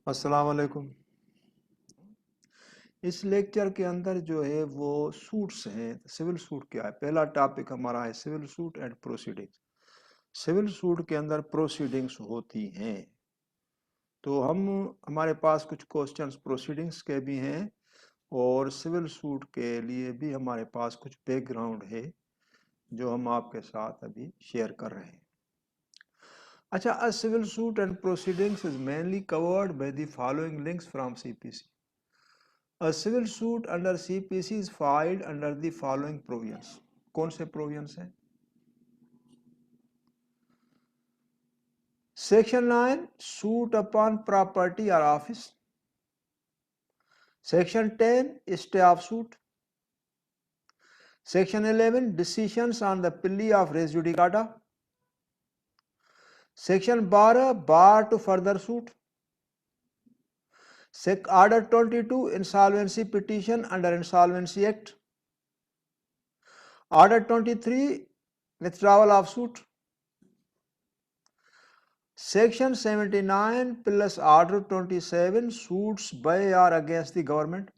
السلام علیکم۔ اس لیکچر کے اندر جو ہے وہ سوٹس ہیں۔ سول سوٹ کیا ہے؟ پہلا ٹاپک ہمارا ہے civil suit and proceedings. Civil suit کے اندر پروسیڈنگز ہوتی ہیں، تو ہمارے پاس کچھ کوسچنز پروسیڈنگز کے بھی ہیں اور سول سوٹ کے لیے بھی ہمارے پاس کچھ بیک گراؤنڈ ہے جو ہم آپ کے ساتھ ابھی شیئر کر رہے ہیں۔ اچھا، a civil suit and proceedings is mainly covered by the following links from CPC. A civil suit under CPC is filed under the following provisions. کون سے provisions ہیں؟ Section 9 suit upon property or office. Section 10 stay of suit. Section 11 decisions on the plea of res judicata. Section 12 bar to further suit. Order 22 insolvency petition under Insolvency Act. Order 23 withdrawal of suit. Section 79 plus Order 27 suits by or against the government.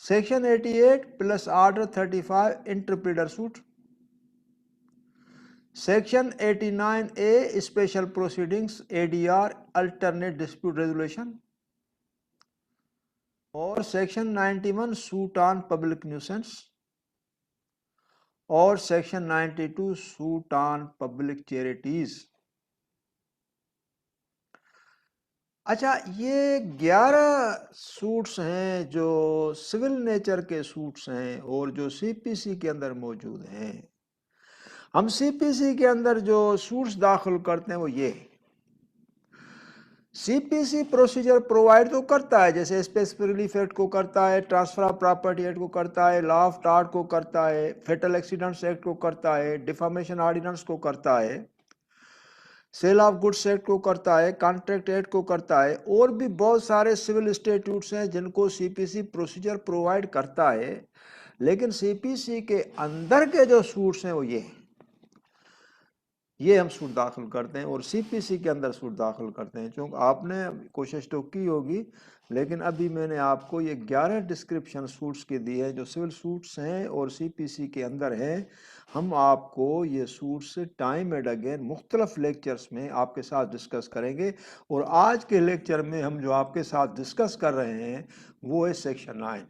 Section 88 plus Order 35 interpleader suit. Section 89A special proceedings ADR alternate dispute resolution. اور section 91 suit on public nuisance اور section 92 suit on public charities. اچھا، یہ 11 suits ہیں جو civil nature کے suits ہیں اور جو سی پی سی کے اندر موجود ہیں۔ ہم سی پی سی کے اندر جو سوٹس داخل کرتے ہیں وہ یہ سی پی سی پروسیجر پرووائڈ تو کرتا ہے، جیسے اسپیسیفک ریلیف ایکٹ کو کرتا ہے، ٹرانسفر آف پراپرٹی ایکٹ کو کرتا ہے، لا آف ٹارٹ کو کرتا ہے، فیٹل ایکسیڈنٹس ایکٹ کو کرتا ہے، ڈیفامیشن آرڈیننس کو کرتا ہے، سیل آف گڈس ایکٹ کو کرتا ہے، کانٹریکٹ ایکٹ کو کرتا ہے، اور بھی بہت سارے سول اسٹیٹیوٹس ہیں جن کو سی پی سی پروسیجر پرووائڈ کرتا ہے۔ لیکن سی پی سی کے اندر کے جو سوٹس ہیں وہ یہ ہم سوٹ داخل کرتے ہیں اور سی پی سی کے اندر سوٹ داخل کرتے ہیں۔ چونکہ آپ نے کوشش تو کی ہوگی، لیکن ابھی میں نے آپ کو یہ 11 ڈسکرپشن سوٹس کی دی ہے جو سول سوٹس ہیں اور سی پی سی کے اندر ہیں۔ ہم آپ کو یہ سوٹس ٹائم اینڈ اگین مختلف لیکچرز میں آپ کے ساتھ ڈسکس کریں گے، اور آج کے لیکچر میں ہم جو آپ کے ساتھ ڈسکس کر رہے ہیں وہ ہے سیکشن 9،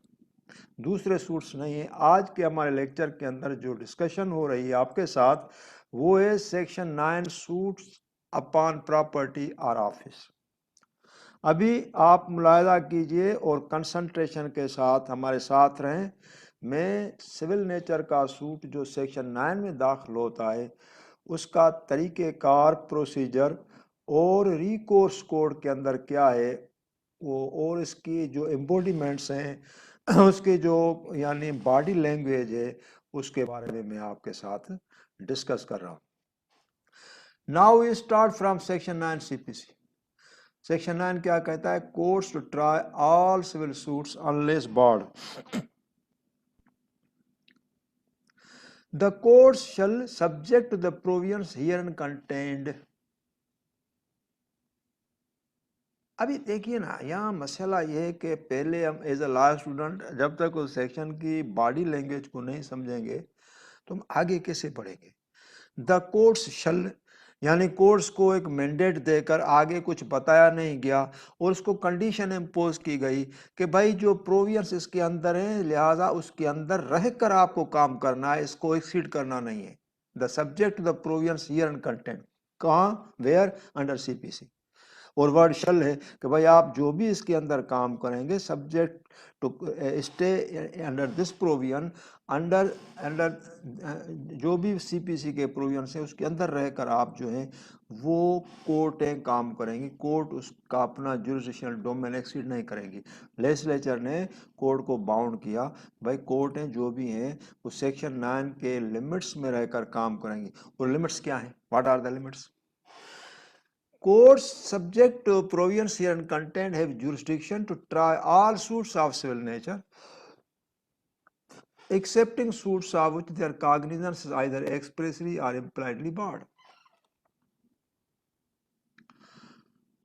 دوسرے سوٹس نہیں ہیں۔ آج کے ہمارے لیکچر کے اندر جو ڈسکشن ہو رہی ہے آپ کے ساتھ وہ ہے سیکشن 9 سوٹس اپان پراپرٹی اور آفس۔ ابھی آپ ملاحظہ کیجئے اور کنسنٹریشن کے ساتھ ہمارے ساتھ رہیں۔ میں سول نیچر کا سوٹ جو سیکشن 9 میں داخل ہوتا ہے اس کا طریقہ کار، پروسیجر اور ریکورس کوڈ کے اندر کیا ہے وہ، اور اس کی جو امبوڈیمنٹس ہیں، اس کے جو یعنی باڈی لینگویج ہے، اس کے بارے میں آپ کے ساتھ ڈسکس کر رہا ہوں۔ Now we start from section 9 C P C. Section 9 کیا کہتا ہے؟ Courts to try all civil suits unless barred. The courts shall subject to the provisions herein contained۔ ابھی دیکھیے نا، یہاں مسئلہ یہ ہے کہ پہلے ہم ایز اے لا اسٹوڈنٹ جب تک اس سیکشن کی باڈی لینگویج کو نہیں سمجھیں گے تو ہم آگے کیسے پڑھیں گے؟ دا کورٹس شل یعنی کورٹس کو ایک مینڈیٹ دے کر آگے کچھ بتایا نہیں گیا اور اس کو کنڈیشن امپوز کی گئی کہ بھائی جو پروویژنس اس کے اندر ہیں لہٰذا اس کے اندر رہ کر آپ کو کام کرنا ہے، اس کو ایکسیڈ کرنا نہیں ہے۔ The subject the provisions here and content, کہاں؟ ویئر؟ انڈر سی پی سی۔ اور ورڈ شل ہے کہ بھائی آپ جو بھی اس کے اندر کام کریں گے subject to stay under this provision, under جو بھی سی پی سی کے پروویژنس ہیں اس کے اندر رہ کر آپ جو ہیں وہ کورٹیں کام کریں گی۔ کورٹ اس کا اپنا جوریسڈکشنل ڈومین ایکسیڈ نہیں کریں گی۔ لیجسلیچر نے کورٹ کو باؤنڈ کیا، بھائی کورٹیں جو بھی ہیں وہ سیکشن 9 کے لمٹس میں رہ کر کام کریں گی۔ اور لمٹس کیا ہیں؟ What are the limits? Courts subject to provisions herein contained have jurisdiction to try all suits of civil nature, excepting suits of which their cognizance is either expressly or impliedly barred.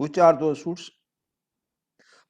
Which are those suits?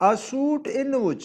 A suit in which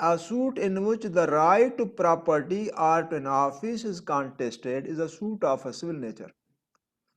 a suit in which the right to property or to an office is contested is a suit of a civil nature.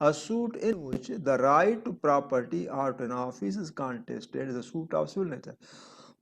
A suit in which the right to property or to an office is contested is a suit of civil nature.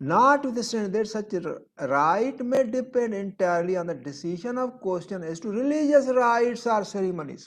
Notwithstanding that such right may depend entirely on the decision of question as to religious rites or ceremonies.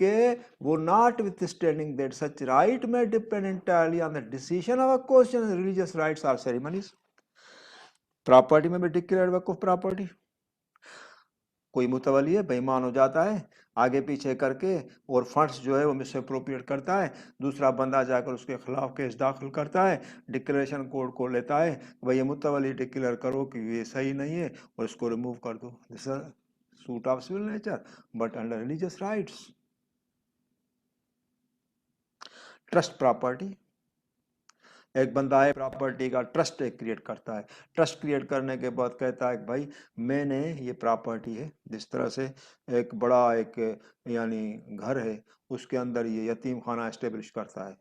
کہ وہ notwithstanding that such right میں depend entirely on the decision of a question religious rites or ceremonies. Property میں بھی declared وقف property. کوئی متولی ہے بے ایمان ہو جاتا ہے آگے پیچھے کر کے اور فنڈس جو ہے وہ مس اپروپریٹ کرتا ہے, دوسرا بندہ جا کر اس کے خلاف کیس داخل کرتا ہے, ڈکلیریشن کوڈ کو لیتا ہے, بھئی یہ متولی ڈکلیئر کرو کہ یہ صحیح نہیں ہے اور اس کو ریموو کر دو. This is suit of civil nature but under religious rights. Trust property, ایک بندہ ہے پراپرٹی کا ٹرسٹ کریٹ کرتا ہے. ٹرسٹ کریٹ کرنے کے بعد کہتا ہے کہ بھائی میں نے یہ پراپرٹی ہے, جس طرح سے ایک بڑا ایک یعنی گھر ہے اس کے اندر یہ یتیم خانہ اسٹیبلش کرتا ہے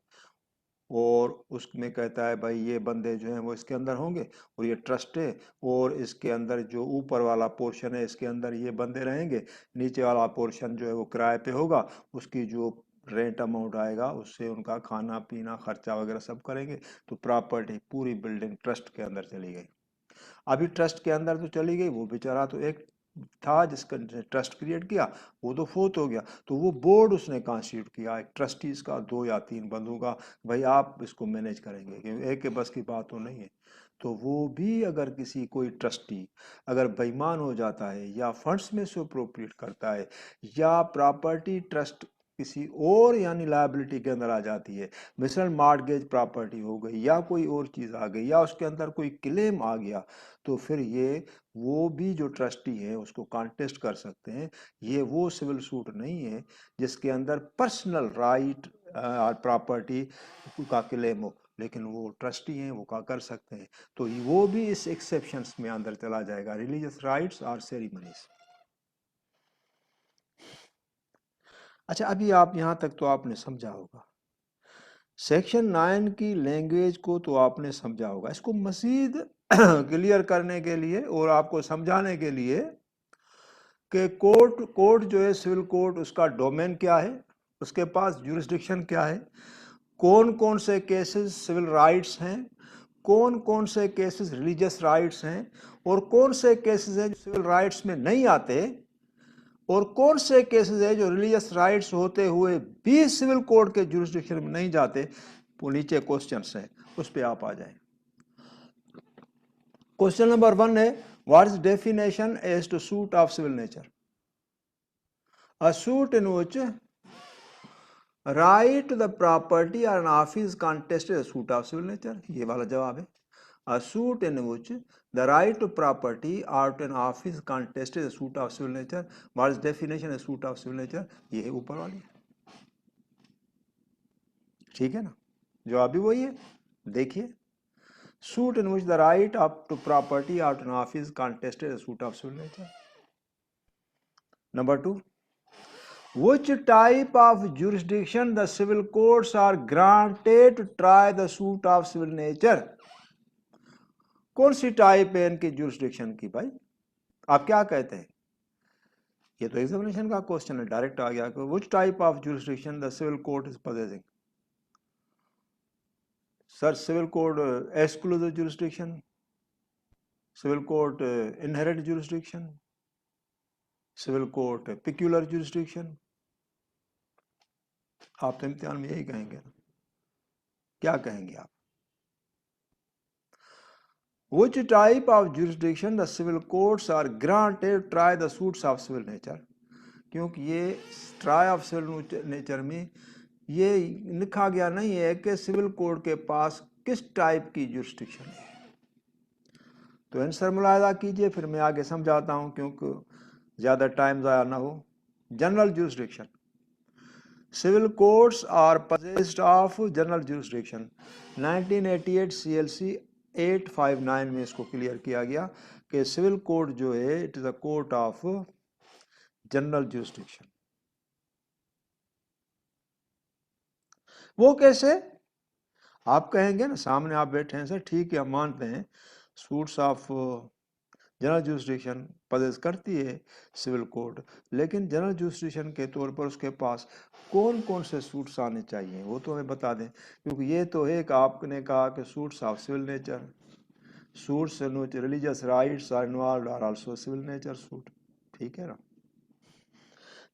اور اس میں کہتا ہے بھائی یہ بندے جو ہیں وہ اس کے اندر ہوں گے اور یہ ٹرسٹ ہے اور اس کے اندر جو اوپر والا پورشن ہے اس کے اندر یہ بندے رہیں گے, نیچے والا پورشن جو ہے وہ کرائے پہ ہوگا, اس کی جو رینٹ اماؤنٹ آئے گا اس سے ان کا کھانا پینا خرچہ وغیرہ سب کریں گے. تو پراپرٹی پوری بلڈنگ ٹرسٹ کے اندر چلی گئی. ابھی ٹرسٹ کے اندر تو چلی گئی, وہ بیچارہ تو ایک تھا جس کا ٹرسٹ کریٹ کیا وہ تو فوت ہو گیا, تو وہ بورڈ اس نے کانسٹیٹیوٹ کیا ایک ٹرسٹیز کا 2 یا 3 بندوں کا, بھائی آپ اس کو مینیج کریں گے کیونکہ ایک کے بس کی بات تو نہیں ہے. تو وہ بھی اگر کسی کوئی ٹرسٹی اگر بے ایمان ہو جاتا ہے یا فنڈس میں سے اپروپریٹ کرتا ہے یا پراپرٹی ٹرسٹ کسی اور یعنی لائبلٹی کے اندر آ جاتی ہے, مثلا مارگیج پراپرٹی ہو گئی یا کوئی اور چیز آ گئی یا اس کے اندر کوئی کلیم آ گیا, تو پھر یہ وہ بھی جو ٹرسٹی ہے اس کو کانٹیسٹ کر سکتے ہیں. یہ وہ سول سوٹ نہیں ہے جس کے اندر پرسنل رائٹ اور پراپرٹی کا کلیم ہو, لیکن وہ ٹرسٹی ہیں وہ کا کر سکتے ہیں. تو وہ بھی اس ایکسیپشنز میں اندر چلا جائے گا, ریلیجیس رائٹس اور سیریمنیز. اچھا ابھی آپ یہاں تک تو آپ نے سمجھا ہوگا, سیکشن 9 کی لینگویج کو تو آپ نے سمجھا ہوگا. اس کو مزید کلیئر کرنے کے لیے اور آپ کو سمجھانے کے لیے کہ کورٹ جو ہے سول کورٹ اس کا ڈومین کیا ہے, اس کے پاس جورسڈکشن کیا ہے, کون کون سے کیسز سول رائٹس ہیں, کون کون سے کیسز ریلیجیس رائٹس ہیں, اور کون سے کیسز ہیں جو سول رائٹس میں نہیں آتے, اور کون سے کیسز ہیں جو ریلیجیس رائٹس ہوتے ہوئے بھی سول کوڈ کے جورسڈکشن میں نہیں جاتے. وہ نیچے کوسچنس ہیں, اس پہ آپ آ جائیں. کوسچن نمبر 1 ہے, what is definition as to suit of civil nature? A suit in which right to the property or an office contested is a suit of civil nature. یہ والا جواب ہے. A suit in which the right to property or to an office contested is a suit of civil nature. What is definition of suit of civil nature? یہ ہے اوپر والی. ٹھیک ہے نا, جواب بھی وہی ہے. دیکھیے, suit in which the right up to property or to an office contested is a suit of civil nature. Number 2, which type of jurisdiction the civil courts are granted to try the suit of civil nature? کون سی type ہے ان کی jurisdiction کی؟ بھائی آپ کیا کہتے ہیں؟ یہ تو ایگزامینیشن کا کوسچن ہے, ڈائریکٹ آ گیا کہ which type of jurisdiction the civil court is possessing. Sir civil code exclusive jurisdiction, civil code inherent jurisdiction, civil code peculiar jurisdiction. آپ تو امتحان میں یہی کہیں گے نا, کیا کہیں گے آپ؟ Which type of jurisdiction the civil courts are granted to try the suits of civil nature? کیونکہ یہ ٹرائی آف سول نیچر میں یہ لکھا گیا نہیں ہے کہ سول کوڈ کے پاس کس ٹائپ کی جورسڈکشن ہے. تو آنسر ملاحظہ کیجئے, پھر میں آگے سمجھاتا ہوں کیونکہ زیادہ ٹائم ضائع نہ ہو. General jurisdiction, civil courts are possessed of general jurisdiction. 1988 CLC 859 میں اس کو کلیئر کیا گیا کہ سول کوڈ جو ہے it is a court of general jurisdiction. وہ کیسے؟ آپ کہیں گے نا, سامنے آپ بیٹھے ہیں, سر ٹھیک ہے ہم مانتے ہیں suits of general jurisdiction possess کرتی ہے سول کوڈ, لیکن جنرل جورسڈکشن کے طور پر اس کے پاس کون کون سے سوٹس آنے چاہیے وہ تو ہمیں بتا دیں, کیونکہ یہ تو ہے کہ آپ نے کہا کہ suits of civil nature, suits in which religious rights are involved are also civil nature suit. ٹھیک ہے نا.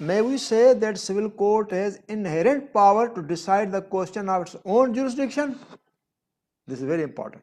may we say that civil court has inherent power to decide the question of its own jurisdiction? This is very important.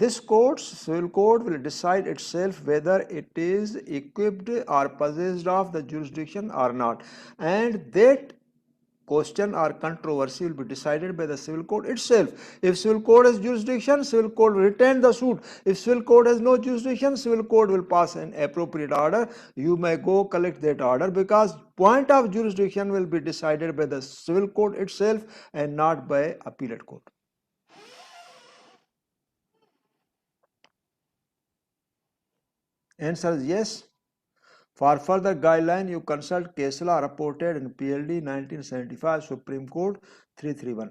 this civil court will decide itself whether it is equipped or possessed of the jurisdiction or not, and that question or controversy will be decided by the civil court itself. If civil court has jurisdiction, civil court will retain the suit. If civil court has no jurisdiction, civil court will pass an appropriate order. You may go collect that order, because point of jurisdiction will be decided by the civil court itself and not by appellate court. Answer is yes. For further guideline, you consult case law reported in PLD 1975, Supreme Court 331.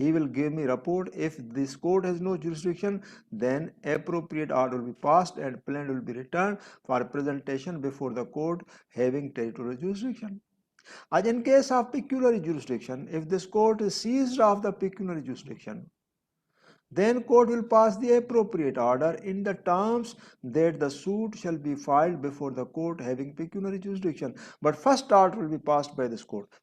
he will give me report. If this court has no jurisdiction, then appropriate order will be passed and plan will be returned for presentation before the court having territorial jurisdiction. As in case of peculiar jurisdiction, if this court is seized of the peculiar jurisdiction, then court will pass the appropriate order in the terms that the suit shall be filed before the court having pecuniary jurisdiction, but first order will be passed by this court.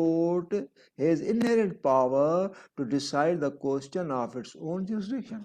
court has inherent power to decide the question of its own jurisdiction.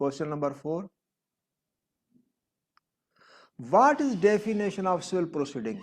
question number 4. What is definition of civil proceeding?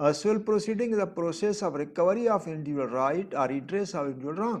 A civil proceeding is a process of recovery of individual right or redress of individual wrong.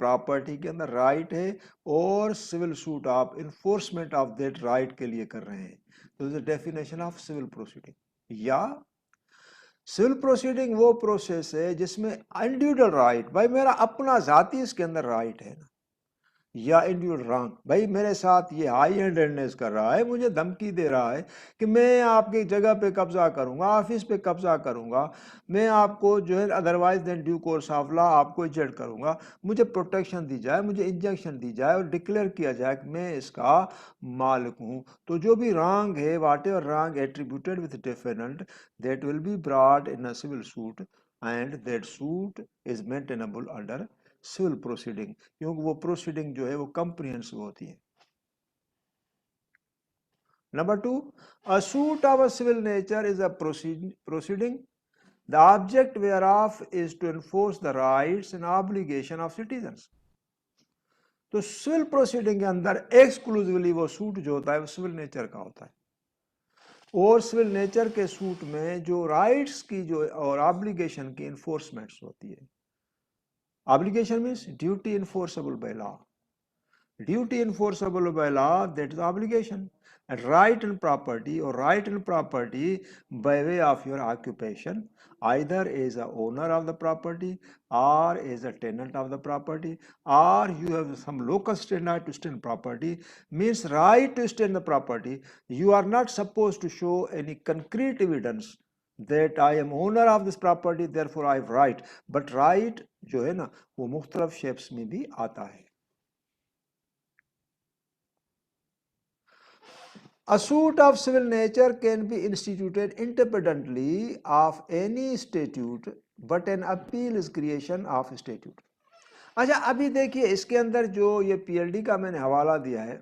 Property کے اندر right ہے اور civil suit آپ enforcement of that right کے لیے کر رہے ہیں. تو ڈیفینیشن آف سول پروسیڈنگ. یا سول پروسیڈنگ وہ پروسیس ہے جس میں انڈیویڈل رائٹ، بھائی میرا اپنا ذاتی اس کے اندر رائٹ ہے نا، یا انڈیویڈل رانگ، بھائی میرے ساتھ یہ ہائی ہینڈڈنیس کر رہا ہے، مجھے دھمکی دے رہا ہے کہ میں آپ کی جگہ پہ قبضہ کروں گا، آفس پہ قبضہ کروں گا، میں آپ کو جو ہے otherwise than due course of law آپ کو ایجنٹ کروں گا، مجھے پروٹیکشن دی جائے، مجھے انجیکشن دی جائے اور ڈکلیئر کیا جائے کہ میں اس کا مالک ہوں. تو جو بھی رانگ ہے، whatever wrong attributed with defendant, that will be brought in a civil suit and that suit is maintainable under civil proceeding, کیونکہ وہ پروسیڈنگ جو ہے وہ کمپریہنسو ہوتی ہے. Number 2, a suit of a civil nature is a proceeding the object whereof is to enforce the rights and obligation of citizens. تو civil proceeding کے اندر exclusively وہ سوٹ جو ہوتا ہے وہ سول نیچر کا ہوتا ہے، اور سول نیچر کے سوٹ میں جو رائٹس کی جو اور آبلیگیشن کی انفورسمنٹس ہوتی ہے. Obligation means duty enforceable by law. Duty enforceable by law, that is obligation. And right and property, or right and property by way of your occupation, either as a owner of the property or as a tenant of the property, or you have some local standard to stay in property, means right to stay in the property. You are not supposed to show any concrete evidence that I am owner of this property, therefore I have right. But right جو ہے نا وہ مختلف shapes میں بھی آتا ہے. A suit of civil nature can be instituted independently of any statute, but an appeal is creation of statute. اچھا ابھی دیکھیے اس کے اندر جو یہ پی ایل ڈی کا میں نے حوالہ دیا ہے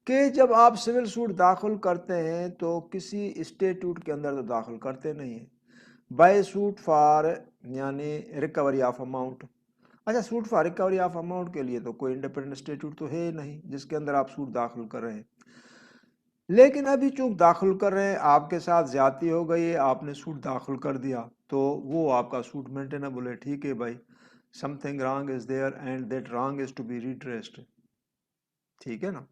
کہ جب آپ سول سوٹ داخل کرتے ہیں تو کسی اسٹیٹیوٹ کے اندر تو داخل کرتے نہیں ہیں. بائی سوٹ فار یعنی ریکوری آف اماؤنٹ. اچھا suit for recovery of amount کے لیے تو کوئی انڈیپینڈنٹ اسٹیٹیوٹ تو ہے نہیں جس کے اندر آپ سوٹ داخل کر رہے ہیں. لیکن ابھی چونکہ داخل کر رہے ہیں، آپ کے ساتھ زیادتی ہو گئی ہے، آپ نے سوٹ داخل کر دیا تو وہ آپ کا سوٹ مینٹینیبل ہے. ٹھیک ہے بھائی، something wrong is there and that wrong is to be redressed. ٹھیک ہے نا.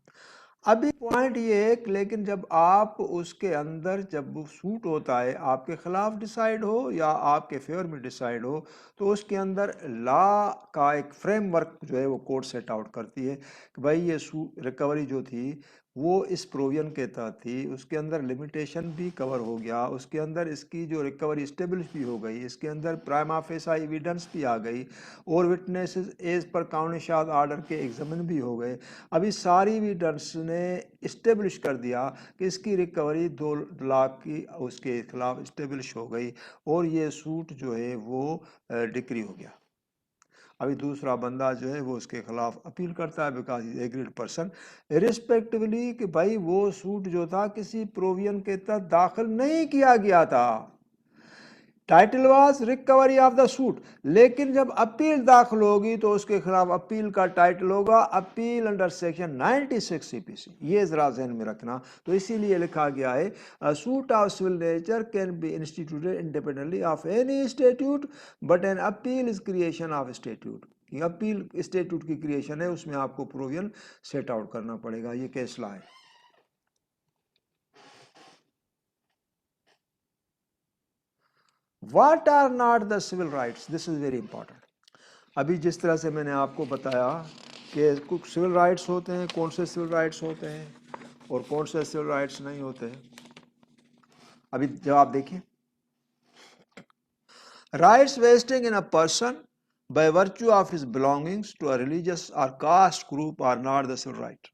ابھی پوائنٹ یہ ہے لیکن جب آپ اس کے اندر جب وہ سوٹ ہوتا ہے آپ کے خلاف ڈیسائیڈ ہو یا آپ کے فیور میں ڈیسائیڈ ہو تو اس کے اندر لا کا ایک فریم ورک جو ہے وہ کورٹ سیٹ آؤٹ کرتی ہے کہ بھائی یہ ریکوری جو تھی وہ اس پروویژن کے تحت تھی، اس کے اندر لمیٹیشن بھی کور ہو گیا، اس کے اندر اس کی جو ریکوری اسٹیبلش بھی ہو گئی، اس کے اندر پرائما فیسا ایویڈنس بھی آ گئی اور وٹنسز ایز پر قانون شاد آرڈر کے ایگزامن بھی ہو گئے. ابھی ساری ایویڈنس نے اسٹیبلش کر دیا کہ اس کی ریکوری 2 لاکھ کی اس کے خلاف اسٹیبلش ہو گئی اور یہ سوٹ جو ہے وہ ڈکری ہو گیا. ابھی دوسرا بندہ جو ہے وہ اس کے خلاف اپیل کرتا ہے because is agreed person respectively کہ بھائی وہ سوٹ جو تھا کسی پروویژن کے تحت داخل نہیں کیا گیا تھا، title was recovery of the suit. لیکن جب اپیل داخل ہوگی تو اس کے خلاف اپیل کا ٹائٹل ہوگا اپیل انڈر سیکشن 96 سی پی سی. یہ ذرا ذہن میں رکھنا. تو اسی لیے لکھا گیا ہے suit of civil nature can be instituted independently of any statute but an appeal is creation of statute. Appeal statute کی کریشن ہے، اس میں آپ کو پروویژن سیٹ آؤٹ کرنا پڑے گا. یہ کیس لا ہے. What are not the civil rights? This is very important. ابھی جس طرح سے میں نے آپ کو بتایا کہ کچھ سول رائٹس ہوتے ہیں، کون سے سول رائٹس ہوتے ہیں اور کون سے سول رائٹس نہیں ہوتے ہیں. ابھی جواب دیکھیں. Rights wasting in a person by virtue of his belongings to a religious or caste group are not the civil right.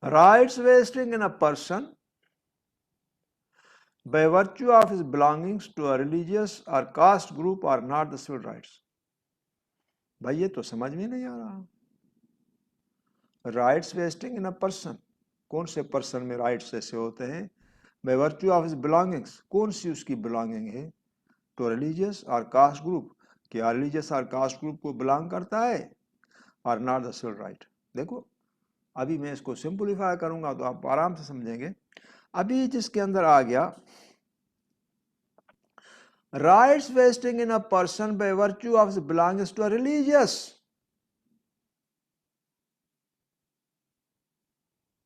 Rights vesting in a person by virtue of his belongings to a religious or caste group are not the civil rights. بھائی یہ تو سمجھ میں نہیں آ رہا. Rights wasting in a person, کون سے person میں رائٹس ایسے ہوتے ہیں؟ by virtue of his belongings، کون سی اس کی بلانگنگ ہے؟ تو ریلیجیس اور کاسٹ گروپ، کیا ریلیجیس اور کاسٹ گروپ کو بلانگ کرتا ہے؟ اور ناٹ دا سول رائٹ. دیکھو ابھی میں اس کو سمپلیفائی کروں گا تو آپ آرام سے سمجھیں گے. ابھی جس کے اندر آ گیا Rights vesting in a person by virtue of belongs to a religious.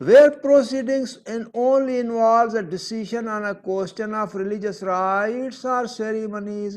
where proceedings only involves a decision on a question of religious rights or ceremonies।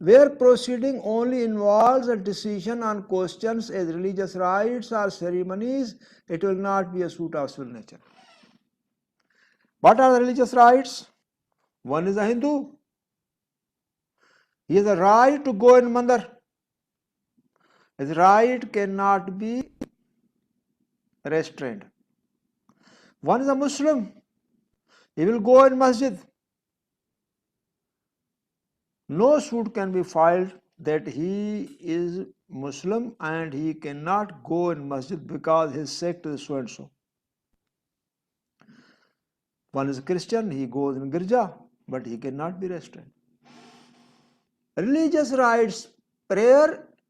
where proceeding only involves a decision on questions as religious rights or ceremonies, it will not be a suit of civil nature. What are the religious rights? One is a Hindu, he has a right to go in mandir, his right cannot be restrained. One is a Muslim, he will go in masjid, no suit can be filed that he is Muslim and he cannot go in masjid because his sect is so and so. One is a Christian, he goes in girja but he cannot be restrained. Religious rights, prayer,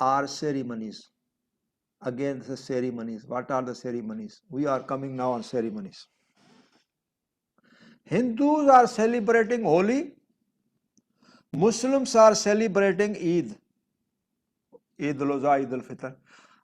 are ceremonies, again the ceremonies, what are the ceremonies? We are coming now on ceremonies. Hindus are celebrating Holi, Muslims are celebrating Eid, Eid al-Adha, Eid al-Fitr.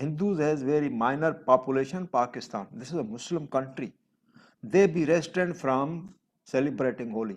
Hindus has very minor population Pakistan, this is a Muslim country, they be restrained from celebrating Holi.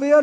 where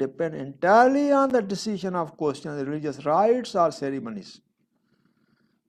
depend entirely on the decision of questions religious rights or ceremonies।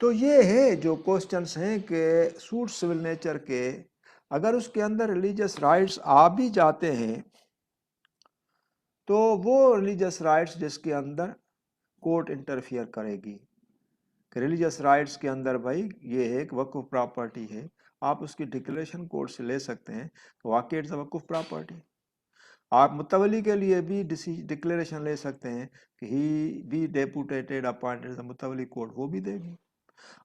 تو یہ ہے جو questions ہیں کہ suit civil nature کے اگر اس کے اندر religious rights آ بھی جاتے ہیں تو وہ ریلیجیس رائٹس جس کے اندر کورٹ انٹرفیئر کرے گی کہ ریلیجیس رائٹس کے اندر بھائی یہ ایک وقف پراپرٹی ہے، آپ اس کی ڈکلیریشن کورٹ سے لے سکتے ہیں کہ واقعی اٹس وقف پراپرٹی. آپ متولی کے لیے بھی ڈکلیریشن لے سکتے ہیں کہ ہی بی ڈیپوٹیٹڈ اپوائنٹڈ متولی کورٹ، وہ بھی دے گی.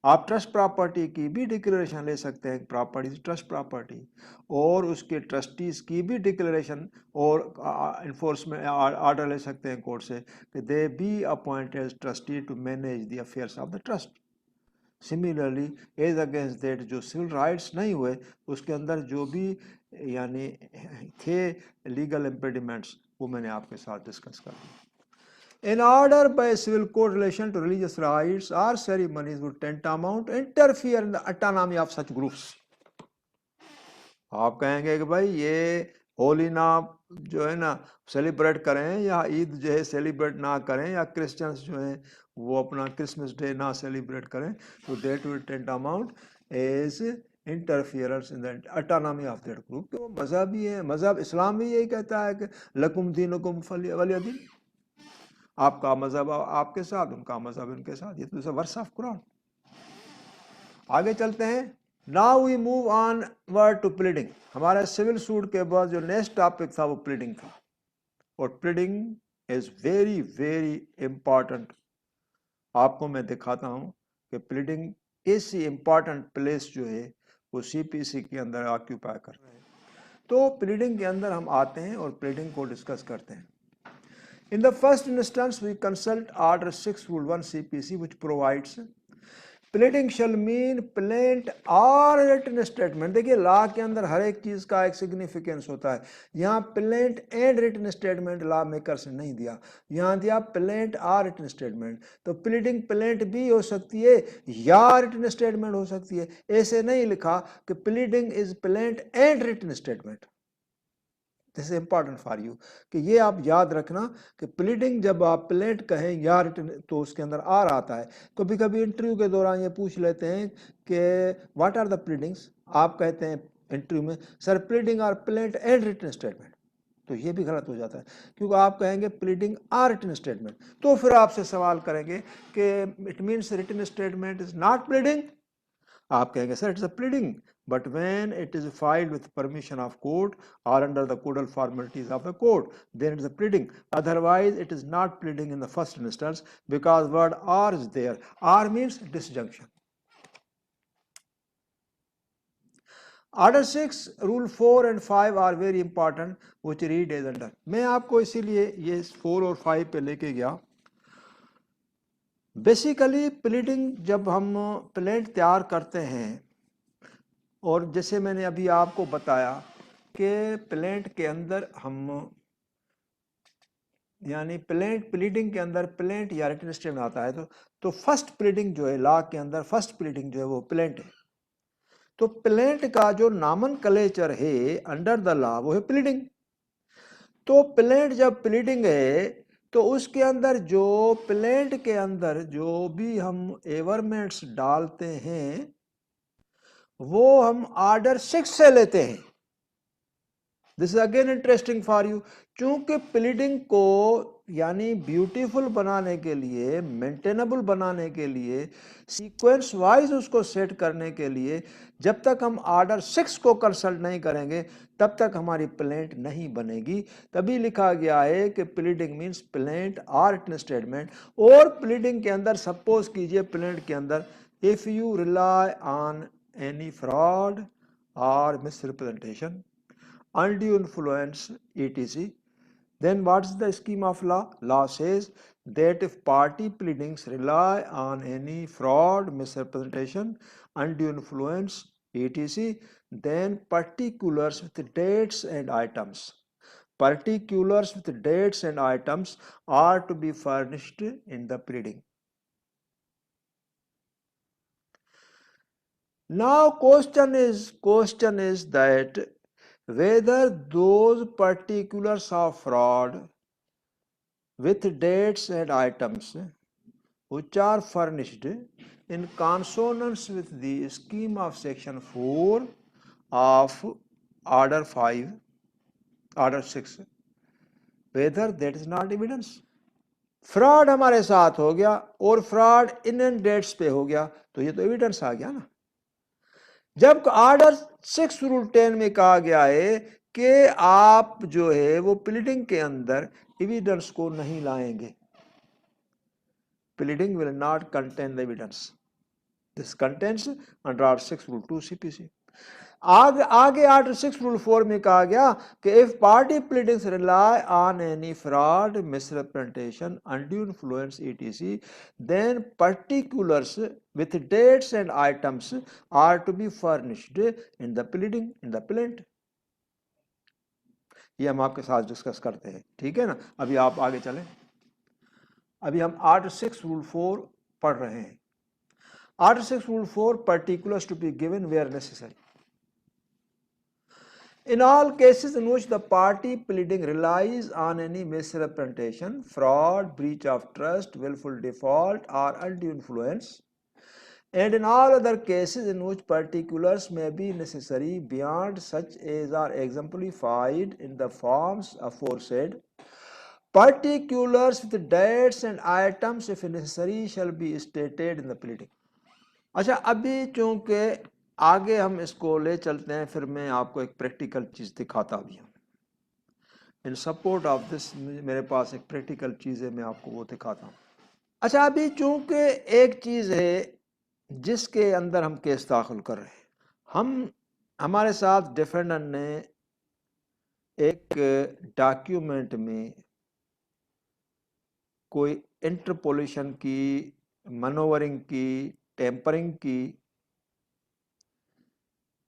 آپ ٹرسٹ پراپرٹی کی بھی ڈکلیریشن لے سکتے ہیں، پراپرٹی ٹرسٹ پراپرٹی، اور اس کے ٹرسٹیز کی بھی ڈکلیریشن اور انفورسمنٹ آرڈر لے سکتے ہیں کورٹ سے کہ they be appointed trustee to manage the affairs of the trust. Similarly as against that جو سول رائٹس نہیں ہوئے اس کے اندر جو بھی یعنی تھے لیگل امپیڈیمنٹس وہ میں نے آپ کے ساتھ ڈسکس کر دیا. An order by a civil court relation to religious rights or ceremonies would tantamount to interfere in the autonomy of such groups. آپ کہیں گے کہ بھائی یہ ہولی نہ جو ہے نا سیلیبریٹ کریں یا عید جو ہے سیلیبریٹ نہ کریں یا کرسچنس جو ہیں وہ اپنا کرسمس ڈے نہ سیلیبریٹ کریں تو that will tantamount as interference in the autonomy of that group. تو مذہبی ہے، مذہب اسلام بھی یہی کہتا ہے کہ لکم دینکم ولی دین، آپ کا مذہب آپ کے ساتھ، ان کا مذہب ان کے ساتھ. یہ تو ورس آف قرآن. آگے چلتے ہیں. Now we move onward to pleading. ہمارے سول سوٹ کے بعد جو نیکسٹ ٹاپک تھا وہ پلیڈنگ تھا، اور pleading is very very important. آپ کو میں دکھاتا ہوں کہ پلیڈنگ ایسی امپورٹنٹ پلیس جو ہے وہ سی پی سی کے اندر آکیوپائی کر رہے ہیں. تو پلیڈنگ کے اندر ہم آتے ہیں اور پلیڈنگ کو ڈسکس کرتے ہیں. In the first instance, we consult Order 6 Rule 1 CPC, which provides pleading shall mean plaint or written statement. دیکھیے لا کے اندر ہر ایک چیز کا ایک سگنیفیکینس ہوتا ہے. یہاں plaint and written statement law makers نے نہیں دیا، یہاں دیا پلینٹ اور ریٹن اسٹیٹمنٹ. تو پلیڈنگ پلینٹ بھی ہو سکتی ہے یا ریٹن اسٹیٹمنٹ ہو سکتی ہے. ایسے نہیں لکھا کہ pleading is plaint and written statement. This is important for you کہ یہ آپ یاد رکھنا کہ پلیڈنگ جب آپ پلیٹ کہیں یا ریٹن تو اس کے اندر آر آتا ہے. کبھی کبھی انٹرویو کے دوران یہ پوچھ لیتے ہیں کہ واٹ آر دا پلیڈنگس، آپ کہتے ہیں انٹرویو میں sir pleading or plaint and written statement, تو یہ بھی غلط ہو جاتا ہے کیونکہ آپ کہیں گے پلیڈنگ آر ریٹن اسٹیٹمنٹ. تو پھر آپ سے سوال کریں گے کہ it means written statement is not pleading. آپ کہیں گے sir it's a pleading but when it is filed with permission of court or under the codal formalities of the court, then it is a pleading. Otherwise it is not pleading in the first instance because word or is there. Or means disjunction. Order 6 rule 4 and 5 are very important, which read as under. میں آپ کو اسی لیے یہ 4 اور 5 پہ لے کے گیا. بیسیکلی پلیڈنگ جب ہم پلینٹ تیار کرتے ہیں، اور جیسے میں نے ابھی آپ کو بتایا کہ پلینٹ کے اندر ہم یعنی پلینٹ پلیڈنگ کے اندر پلینٹ یا ریٹن اسٹیٹمنٹ آتا ہے تو فرسٹ پلیڈنگ جو ہے لا کے اندر فرسٹ پلیڈنگ جو ہے وہ پلینٹ ہے. تو پلینٹ کا جو نامن کلیچر ہے انڈر دا لا وہ ہے پلیڈنگ. تو پلینٹ جب پلیڈنگ ہے تو اس کے اندر جو پلینٹ کے اندر جو بھی ہم ایورمنٹس ڈالتے ہیں وہ ہم آرڈر 6 سے لیتے ہیں. This is again interesting for you. چونکہ پلیڈنگ کو یعنی بیوٹیفل بنانے کے لیے، مینٹینبل بنانے کے لیے، سیکوینس وائز اس کو سیٹ کرنے کے لیے جب تک ہم آرڈر 6 کو کنسلٹ نہیں کریں گے تب تک ہماری پلینٹ نہیں بنے گی. تبھی لکھا گیا ہے کہ پلیڈنگ مینس پلینٹ اور ریٹن اسٹیٹمنٹ. اور پلیڈنگ کے اندر سپوز کیجئے پلینٹ کے اندر if you rely on any fraud or misrepresentation, undue influence, etc., then what is the scheme of law? Law says that if party pleadings rely on any fraud, misrepresentation, undue influence, etc., then particulars with dates and items are to be furnished in the pleading. Now question is that whether those particulars of fraud with dates and items which are furnished in consonance with the scheme of section 4 of order 5, order 6, whether that is not evidence. Fraud ہمارے ساتھ ہو گیا اور fraud ان dates پہ ہو گیا تو یہ تو evidence آ گیا نا. جب آرڈر 6 رول 10 میں کہا گیا ہے کہ آپ جو ہے وہ پلیڈنگ کے اندر ایویڈنس کو نہیں لائیں گے. Pleading will not contain the evidence. This contains under Article 6 Rule 2 CPC. آگے Article 6 Rule 4 میں کہا گیا کہ if party pleadings rely on any fraud, misrepresentation, undue influence, etc., then particulars with dates and items are to be furnished in the pleading, in the plaint. یہ ہم آپ کے ساتھ ڈسکس کرتے ہیں. ٹھیک ہے نا. ابھی آپ آگے چلیں. ابھی ہم Article 6 Rule 4 پڑھ رہے ہیں. Article 6 Rule 4 particulars to be given where necessary. In all cases in which the party pleading relies on any misrepresentation, fraud, breach of trust, willful default, or undue influence, and in all other cases in which particulars may be necessary beyond such as are exemplified in the forms aforesaid, particulars with dates and items if necessary shall be stated in the pleading. اچھا ابھی چونکہ آگے ہم اس کو لے چلتے ہیں پھر میں آپ کو ایک پریکٹیکل چیز دکھاتا بھی ہوں. ان سپورٹ آف دس میرے پاس ایک پریکٹیکل چیز ہے میں آپ کو وہ دکھاتا ہوں. اچھا ابھی چونکہ ایک چیز ہے جس کے اندر ہم کیس داخل کر رہے ہیں. ہمارے ساتھ ڈیفینڈنٹ نے ایک ڈاکیومنٹ میں کوئی انٹرپولیشن کی، منوورنگ کی، ٹیمپرنگ کی،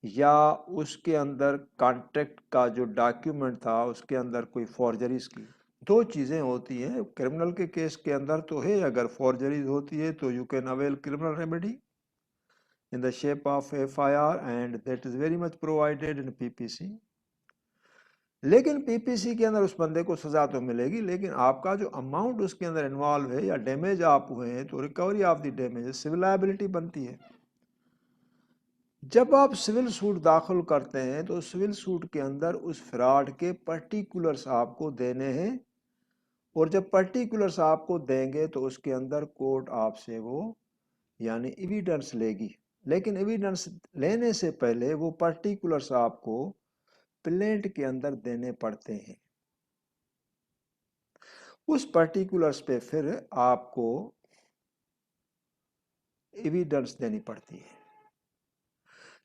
یا اس کے اندر کانٹریکٹ کا جو ڈاکیومنٹ تھا اس کے اندر کوئی فورجریز کی. دو چیزیں ہوتی ہیں کرمنل کے کیس کے اندر تو ہے، اگر فورجریز ہوتی ہے تو you can avail criminal remedy in the shape of FIR and that is very much provided in PPC. لیکن پی پی سی کے اندر اس بندے کو سزا تو ملے گی، لیکن آپ کا جو اماؤنٹ اس کے اندر انوالو ہے یا ڈیمیج آپ ہوئے ہیں تو recovery of the damage civil liability بنتی ہے. جب آپ سول سوٹ داخل کرتے ہیں تو سول سوٹ کے اندر اس فراڈ کے پرٹیکولرز آپ کو دینے ہیں، اور جب پرٹیکولرز آپ کو دیں گے تو اس کے اندر کورٹ آپ سے وہ یعنی ایویڈنس لے گی. لیکن ایویڈنس لینے سے پہلے وہ پرٹیکولرز آپ کو پلینٹ کے اندر دینے پڑتے ہیں. اس پرٹیکولرز پہ پھر آپ کو ایویڈنس دینی پڑتی ہے.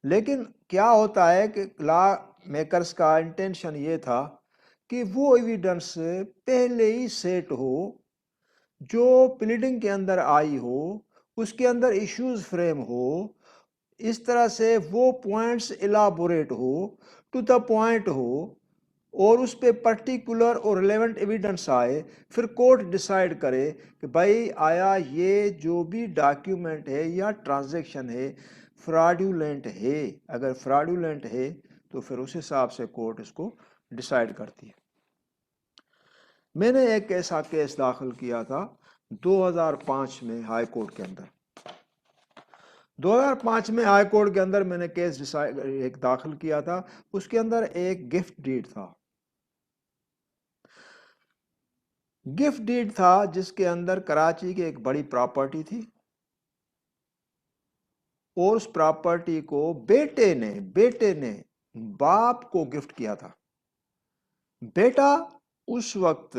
لیکن کیا ہوتا ہے کہ لا میکرز کا انٹینشن یہ تھا کہ وہ ایویڈنس پہلے ہی سیٹ ہو، جو پلیڈنگ کے اندر آئی ہو اس کے اندر ایشوز فریم ہو، اس طرح سے وہ پوائنٹس الابوریٹ ہو، ٹو دا پوائنٹ ہو، اور اس پہ پرٹیکولر اور ریلیونٹ ایویڈنس آئے. پھر کورٹ ڈیسائیڈ کرے کہ بھائی آیا یہ جو بھی ڈاکیومنٹ ہے یا ٹرانزیکشن ہے فراڈیولنٹ ہے. اگر فراڈیولنٹ ہے تو پھر اس حساب سے کورٹ اس کو ڈیسائیڈ کرتی ہے. میں نے ایک ایسا کیس داخل کیا تھا 2005 میں ہائی کورٹ کے اندر. 2005 میں ہائی کورٹ کے اندر میں نے کیس ایک داخل کیا تھا. اس کے اندر ایک گفٹ ڈیڈ تھا. گفٹ ڈیڈ تھا جس کے اندر کراچی کی ایک بڑی پراپرٹی تھی، اور اس پراپرٹی کو بیٹے نے باپ کو گفٹ کیا تھا. بیٹا اس وقت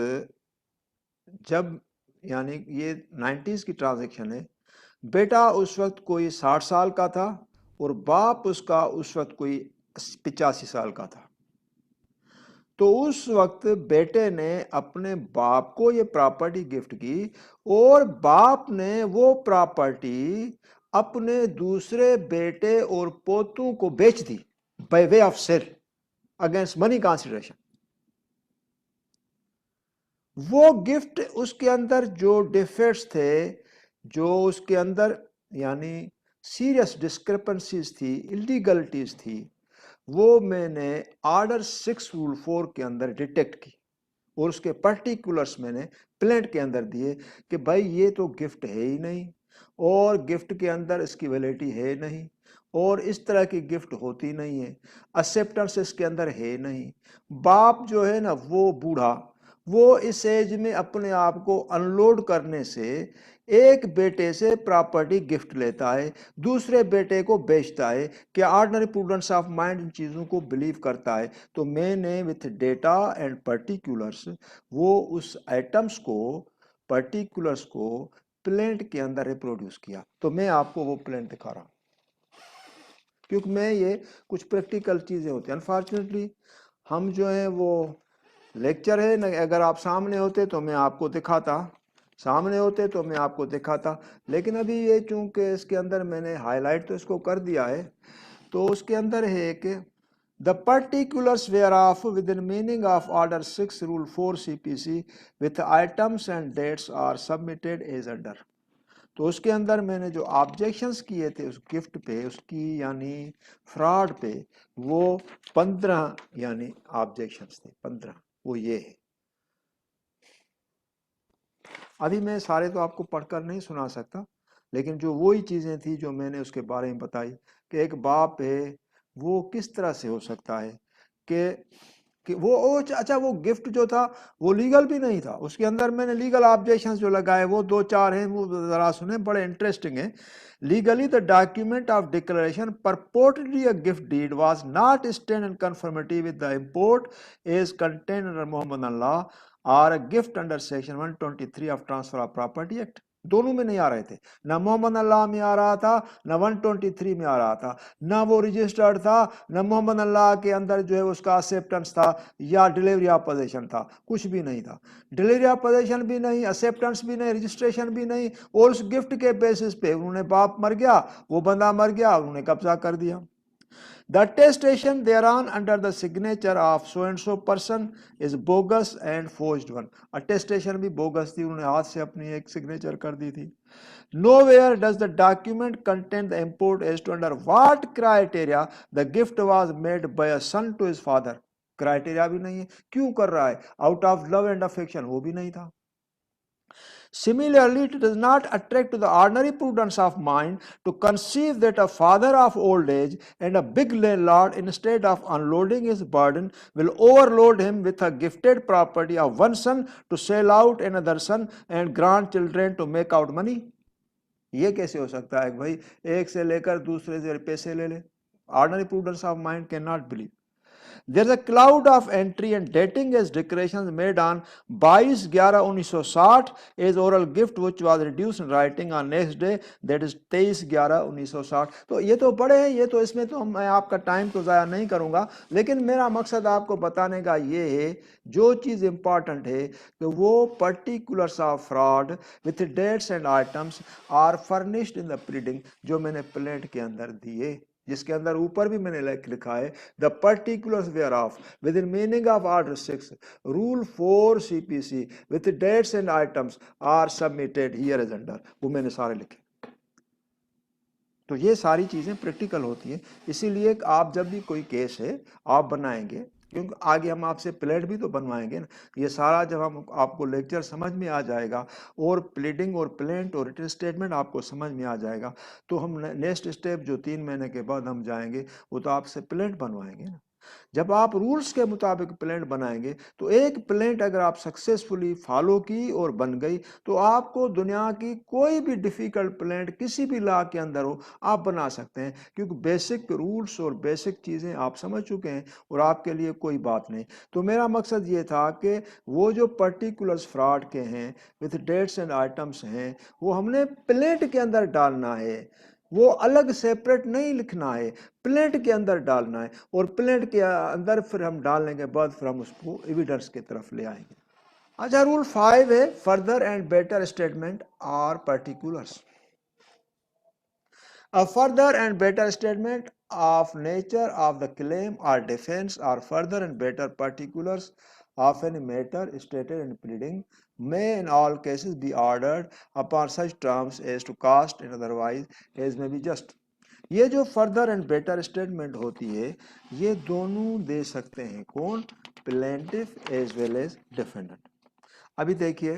جب یعنی یہ 90s کی ٹرانزیکشن ہے، بیٹا اس وقت کوئی 60 سال کا تھا اور باپ اس کا اس وقت کوئی 85 سال کا تھا. تو اس وقت بیٹے نے اپنے باپ کو یہ پراپرٹی گفٹ کی، اور باپ نے وہ پراپرٹی اپنے دوسرے بیٹے اور پوتوں کو بیچ دی by way of sale against money consideration. وہ گفٹ اس کے اندر جو ڈیفیکٹس تھے، جو اس کے اندر یعنی سیریس ڈسکرپنسیز تھی، اللیگلٹیز تھی، وہ میں نے آرڈر 6 رول 4 کے اندر ڈیٹیکٹ کی، اور اس کے پرٹیکولرز میں نے پلینٹ کے اندر دیے کہ بھائی یہ تو گفٹ ہے ہی نہیں، اور گفٹ کے اندر اس کی ویلیڈی ہے نہیں، اور اس طرح کی گفٹ ہوتی نہیں ہے، ایکسیپٹنس اس کے اندر ہے نہیں۔ باپ جو ہے نا وہ بوڑھا، وہ اس ایج میں اپنے آپ کو ان لوڈ کرنے سے ایک بیٹے سے پراپرٹی گفٹ لیتا ہے، دوسرے بیٹے کو بیچتا ہے، کہ ordinary prudence of mind in چیزوں کو بلیو کرتا ہے۔ تو میں نے وتھ ڈیٹا اینڈ پرٹیکولرس وہ اس آئٹمس کو، پرٹیکولرس کو پلینٹ کے اندر ریپروڈیوس کیا۔ تو میں آپ کو وہ پلینٹ دکھا رہا ہوں، کیونکہ میں یہ کچھ پریکٹیکل چیزیں ہوتی ہیں۔ انفارچونیٹلی ہم جو ہیں وہ لیکچر ہے، اگر آپ سامنے ہوتے تو میں آپ کو دکھاتا، سامنے ہوتے تو میں آپ کو دکھاتا، لیکن ابھی یہ چونکہ اس کے اندر میں نے ہائی لائٹ تو اس کو کر دیا ہے، تو اس کے اندر ہے کہ the particulars whereof within meaning of order 6 rule 4 CPC with items and dates are submitted as under۔ تو اس کے اندر میں نے جو آبجیکشنز کیے تھے اس گفٹ پہ، اس کی یعنی فراڈ پہ، وہ 15 یعنی آبجیکشنز تھے، 15، وہ یہ ہے۔ ابھی میں سارے تو آپ کو پڑھ کر نہیں سنا سکتا، لیکن جو وہی چیزیں تھیں جو میں نے اس کے بارے میں بتائی کہ ایک باپ ہے وہ کس طرح سے ہو سکتا ہے کہ وہ اچھا وہ گفٹ جو تھا وہ لیگل بھی نہیں تھا، اس کے اندر میں نے لیگل آبجیکشنز جو لگائے وہ 2-4 ہیں، وہ ذرا سنیں، بڑے انٹرسٹنگ ہیں۔ Legally, the document of declaration purportedly a gift deed was not stand in conformity with the import as contained under Mohammedan law or a gift under section 123 of Transfer of Property Act۔ دونوں میں نہیں آ رہے تھے، نہ محمد اللہ میں آ رہا تھا، نہ 123 میں آ رہا تھا، نہ وہ رجسٹرڈ تھا، نہ محمد اللہ کے اندر جو ہے اس کا ایکسیپٹنس تھا یا ڈیلیوری آف پوزیشن تھا، کچھ بھی نہیں تھا۔ ڈیلیوری آف پوزیشن بھی نہیں، ایکسیپٹنس بھی نہیں، رجسٹریشن بھی نہیں، اور اس گفٹ کے بیسس پہ انہوں نے باپ مر گیا، وہ بندہ مر گیا، انہوں نے قبضہ کر دیا۔ The attestation thereon under the signature of so and so person is bogus and forged one۔ attestation بھی bogus تھی، انہوں نے ہاتھ سے اپنی ایک سگنیچر کر دی تھی۔ Nowhere does the document contain the import as to under what criteria the gift was made by a son to his father۔ Criteria بھی نہیں ہے، کیوں کر رہا ہے؟ Out of love and affection, وہ بھی نہیں تھا۔ Similarly, it does not attract to the ordinary prudence of mind to conceive that a father of old age and a big landlord, instead of unloading his burden, will overload him with a gifted property of one son to sell out another son and grandchildren to make out money۔ یہ کیسے ہو سکتا ہے کہ بھائی ایک سے لے کر دوسرے سے پیسے لے لے؟ Ordinary prudence of mind cannot believe۔ There is a cloud of entry and dating as declarations made on 22/11/1960 as oral gift which was reduced in writing on next day, that is 23/11/1960۔ تو یہ تو بڑے ہیں، یہ تو اس میں تو میں آپ کا ٹائم تو ضائع نہیں کروں گا، لیکن میرا مقصد آپ کو بتانے کا یہ ہے، جو چیز امپورٹنٹ ہے کہ وہ particulars of fraud with dates and items are furnished in the pleading جو میں نے پلیٹ کے اندر دیے، جس کے اندر اوپر بھی میں نے لکھا ہے the particulars whereof within meaning of order 6 rule 4 CPC with dates and items are submitted here as under۔ وہ میں نے سارے لکھے۔ تو یہ ساری چیزیں پریکٹیکل ہوتی ہیں، اسی لیے آپ جب بھی کوئی کیس ہے آپ بنائیں گے، کیونکہ آگے ہم آپ سے پلیٹ بھی تو بنوائیں گے نا، یہ سارا جب ہم آپ کو لیکچر سمجھ میں آ جائے گا اور پلیڈنگ اور پلینٹ اور ریٹن اسٹیٹمنٹ آپ کو سمجھ میں آ جائے گا، تو ہم نیکسٹ اسٹیپ جو 3 مہینے کے بعد ہم جائیں گے وہ تو آپ سے پلینٹ بنوائیں گے نا۔ جب آپ رولز کے مطابق پلینٹ بنائیں گے تو ایک پلینٹ اگر آپ سکسیسفلی فالو کی اور بن گئی تو آپ کو دنیا کی کوئی بھی ڈیفیکلٹ پلینٹ کسی بھی لا کے اندر ہو آپ بنا سکتے ہیں، کیونکہ بیسک رولز اور بیسک چیزیں آپ سمجھ چکے ہیں اور آپ کے لیے کوئی بات نہیں۔ تو میرا مقصد یہ تھا کہ وہ جو پرٹیکولرز فراڈ کے ہیں وتھ ڈیٹس اینڈ آئٹمس ہیں وہ ہم نے پلینٹ کے اندر ڈالنا ہے، وہ الگ سیپریٹ نہیں لکھنا ہے، پلینٹ کے اندر ڈالنا ہے، اور پلینٹ کے اندر پھر ہم ڈالنے کے بعد پھر ہم اس کو ایویڈنس کی طرف لے آئیں گے۔ اچھا رول 5 ہے فردر اینڈ بیٹر اسٹیٹمنٹ اور particulars. A further and better statement of nature of the claim or defense or further and better particulars of any matter stated in pleading may in all cases be ordered upon such terms as to cost and otherwise as may be just۔ یہ جو further and better statement ہوتی ہے یہ دونوں دے سکتے ہیں، کون؟ Plaintiff as well as defendant. ابھی دیکھیے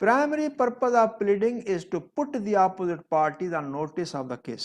Primary purpose of pleading is to put the opposite parties on notice of the case.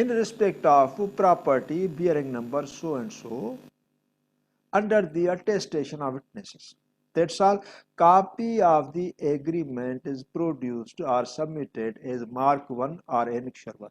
in respect of property bearing number so and so under the attestation of witnesses. That's all. Copy of the agreement is produced or submitted as Mark 1 or Annexure 1.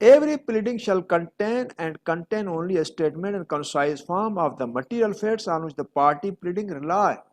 Every pleading shall contain only a statement and concise form of the material facts on which the party pleading rely,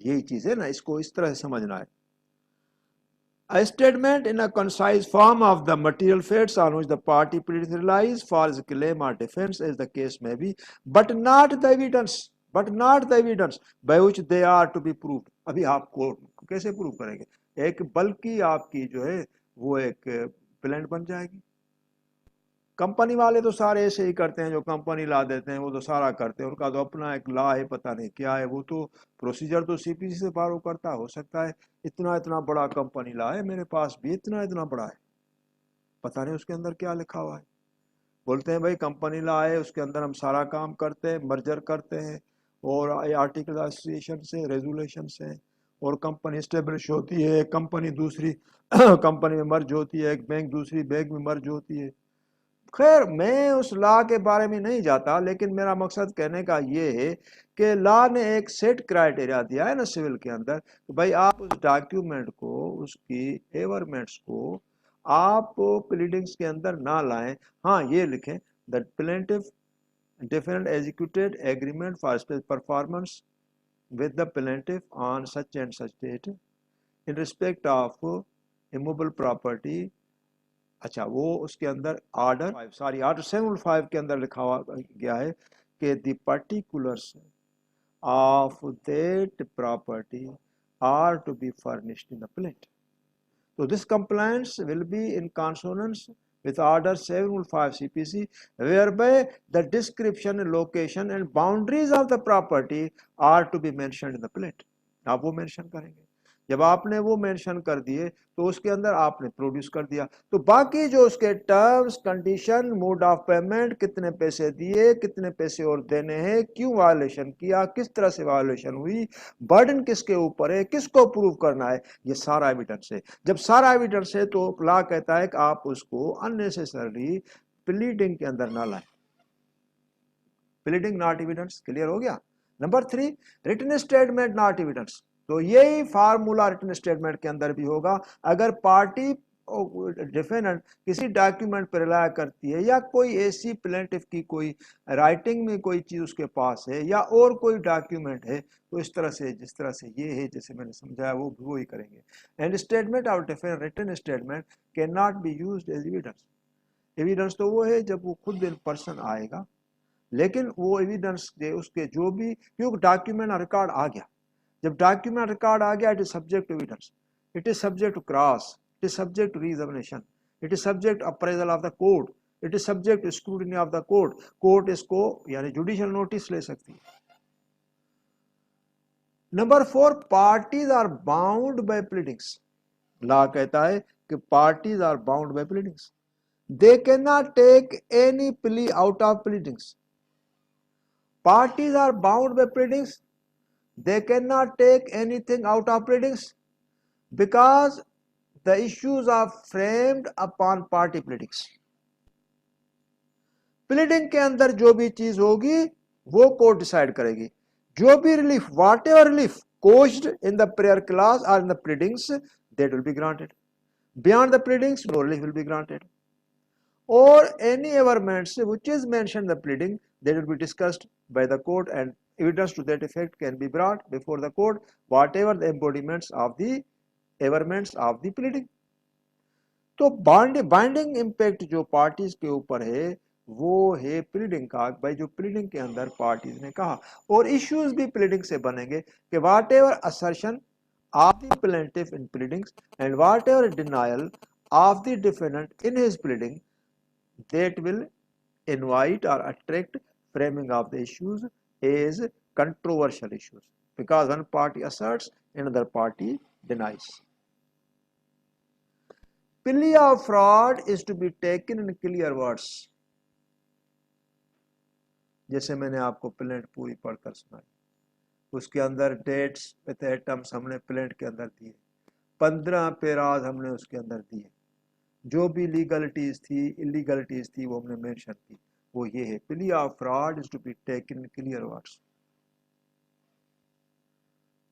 یہی چیز ہے نا, اس کو اس طرح سے سمجھنا ہے. A statement in a concise form of the material facts on which the party pleading relies for his claim or defense, as the case may be, but not the evidence by which they are to be proved. ابھی آپ کو کیسے prove کریں گے؟ ایک بلکہ آپ کی جو ہے وہ ایک پلینٹ بن جائے گی. کمپنی والے تو سارے ایسے ہی کرتے ہیں, جو کمپنی لا دیتے ہیں وہ تو سارا کرتے ہیں, ان کا تو اپنا ایک لا ہے, پتہ نہیں کیا ہے, وہ تو پروسیجر تو سی پی سی سے فالو کرتا. ہو سکتا ہے اتنا بڑا کمپنی لا ہے, میرے پاس بھی اتنا بڑا ہے, پتہ نہیں اس کے اندر کیا لکھا ہوا ہے. بولتے ہیں بھائی کمپنی لا ہے, اس کے اندر ہم سارا کام کرتے ہیں, مرجر کرتے ہیں, اور آرٹیکل ایسوسیشن سے, ریزولیشن سے, اور کمپنی اسٹیبلش ہوتی ہے, کمپنی دوسری کمپنی میں مرج ہوتی ہے, ایک بینک دوسری بینک میں مرج ہوتی ہے. خیر میں اس لا کے بارے میں نہیں جاتا, لیکن میرا مقصد کہنے کا یہ ہے کہ لا نے ایک سیٹ کرائٹیریا دیا ہے نا سول کے اندر, کہ بھائی آپ اس ڈاکیومنٹ کو, اس کی ایورمنٹس کو آپ پلیڈنگز کے اندر نہ لائیں. ہاں یہ لکھیں that plaintiff defendant executed agreement for performance with the plaintiff on such and such date in respect of immovable property. اچھا وہ اس کے اندر آرڈر 705 کے اندر لکھا گیا ہے کہ دی particulars of that property are to be furnished in the plaint. So this compliance will be in consonance with order 705 CPC, whereby the description, location and boundaries of the property are to be mentioned in the plaint. آپ وہ mention کریں گے. جب آپ نے وہ mention کر دیے تو اس کے اندر آپ نے پروڈیوس کر دیا, تو باقی جو اس کے terms, condition, mode of payment, کتنے پیسے دیے, کتنے پیسے اور دینے ہیں, کیوں وائلیشن کیا, کس طرح سے وائلیشن ہوئی, برڈن کس کے اوپر ہے, کس کو پروو کرنا ہے, یہ سارا ایویڈنس ہے. جب سارا ایویڈنس ہے تو لا کہتا ہے کہ آپ اس کو unnecessarily پلیڈنگ کے اندر نہ لائیں. پلیڈنگ ناٹ ایویڈنس, کلیئر ہو گیا. Number 3, return statement not evidence. تو یہی فارمولا ریٹن اسٹیٹمنٹ کے اندر بھی ہوگا. اگر پارٹی ڈیفینڈنٹ کسی ڈاکیومنٹ پر رلایا کرتی ہے, یا کوئی ایسی پلینٹف کی کوئی رائٹنگ میں کوئی چیز اس کے پاس ہے, یا اور کوئی ڈاکیومنٹ ہے, تو اس طرح سے جس طرح سے یہ ہے جیسے میں نے سمجھایا وہ بھی وہی کریں گے. And statement of defendant, written statement can not be used as evidence. Evidence تو وہ ہے جب وہ خود ان پرسن آئے گا, لیکن وہ ایویڈنس اس کے جو بھی, کیونکہ ڈاکیومنٹ ریکارڈ آ گیا, جب ڈاکیومنٹ ریکارڈ آ گیا, it is subject to evidence, it is subject to cross, it is subject to reexamination, it is subject appraisal of the court, it is subject to scrutiny of the court. Court اس کو یعنی judicial notice لے سکتی ہے. Number 4, parties are bound by pleadings. Law کہتا ہے کہ parties are bound by pleadings. They can not take any plea out of pleadings. Parties are bound by pleadings. They cannot take anything out of pleadings because the issues are framed upon party pleadings. Pleading کے اندر جو بھی چیز ہوگی وہ court decide کرے گی. جو بھی relief, what ever relief coached in the prayer clause or in the pleadings, that will be granted. Beyond the pleadings, no relief will be granted. Or any averments which is mentioned in the pleading, that will be discussed by the court, and evidence to that effect can be brought before the court, whatever the embodiments of the averments of the pleading. تو binding impact جو parties کے اوپر ہے وہ ہے pleading کا, بھائی جو پلیڈنگ کے اندر پارٹیز نے کہا. اور ایشوز بھی پلیڈنگ سے بنیں گے کہ what ever assertion of the plaintiff in pleadings and whatever denial of the defendant in his pleading, that will invite or attract framing of the issues as controversial issues, because one party asserts, another party denies. Plea of fraud is to be taken in clear words. جیسے میں نے آپ کو planet پوری پڑھ کر سنائی, اس کے اندر ڈیٹس وتھ ایٹمس ہم نے پلینٹ کے اندر دیے, 15 پیراز ہم نے اس کے اندر دیے, جو بھی لیگلٹیز تھی انلیگلٹیز تھی وہ ہم نے مینشن کی. وہ یہ ہے plea of fraud is to be taken in clear words.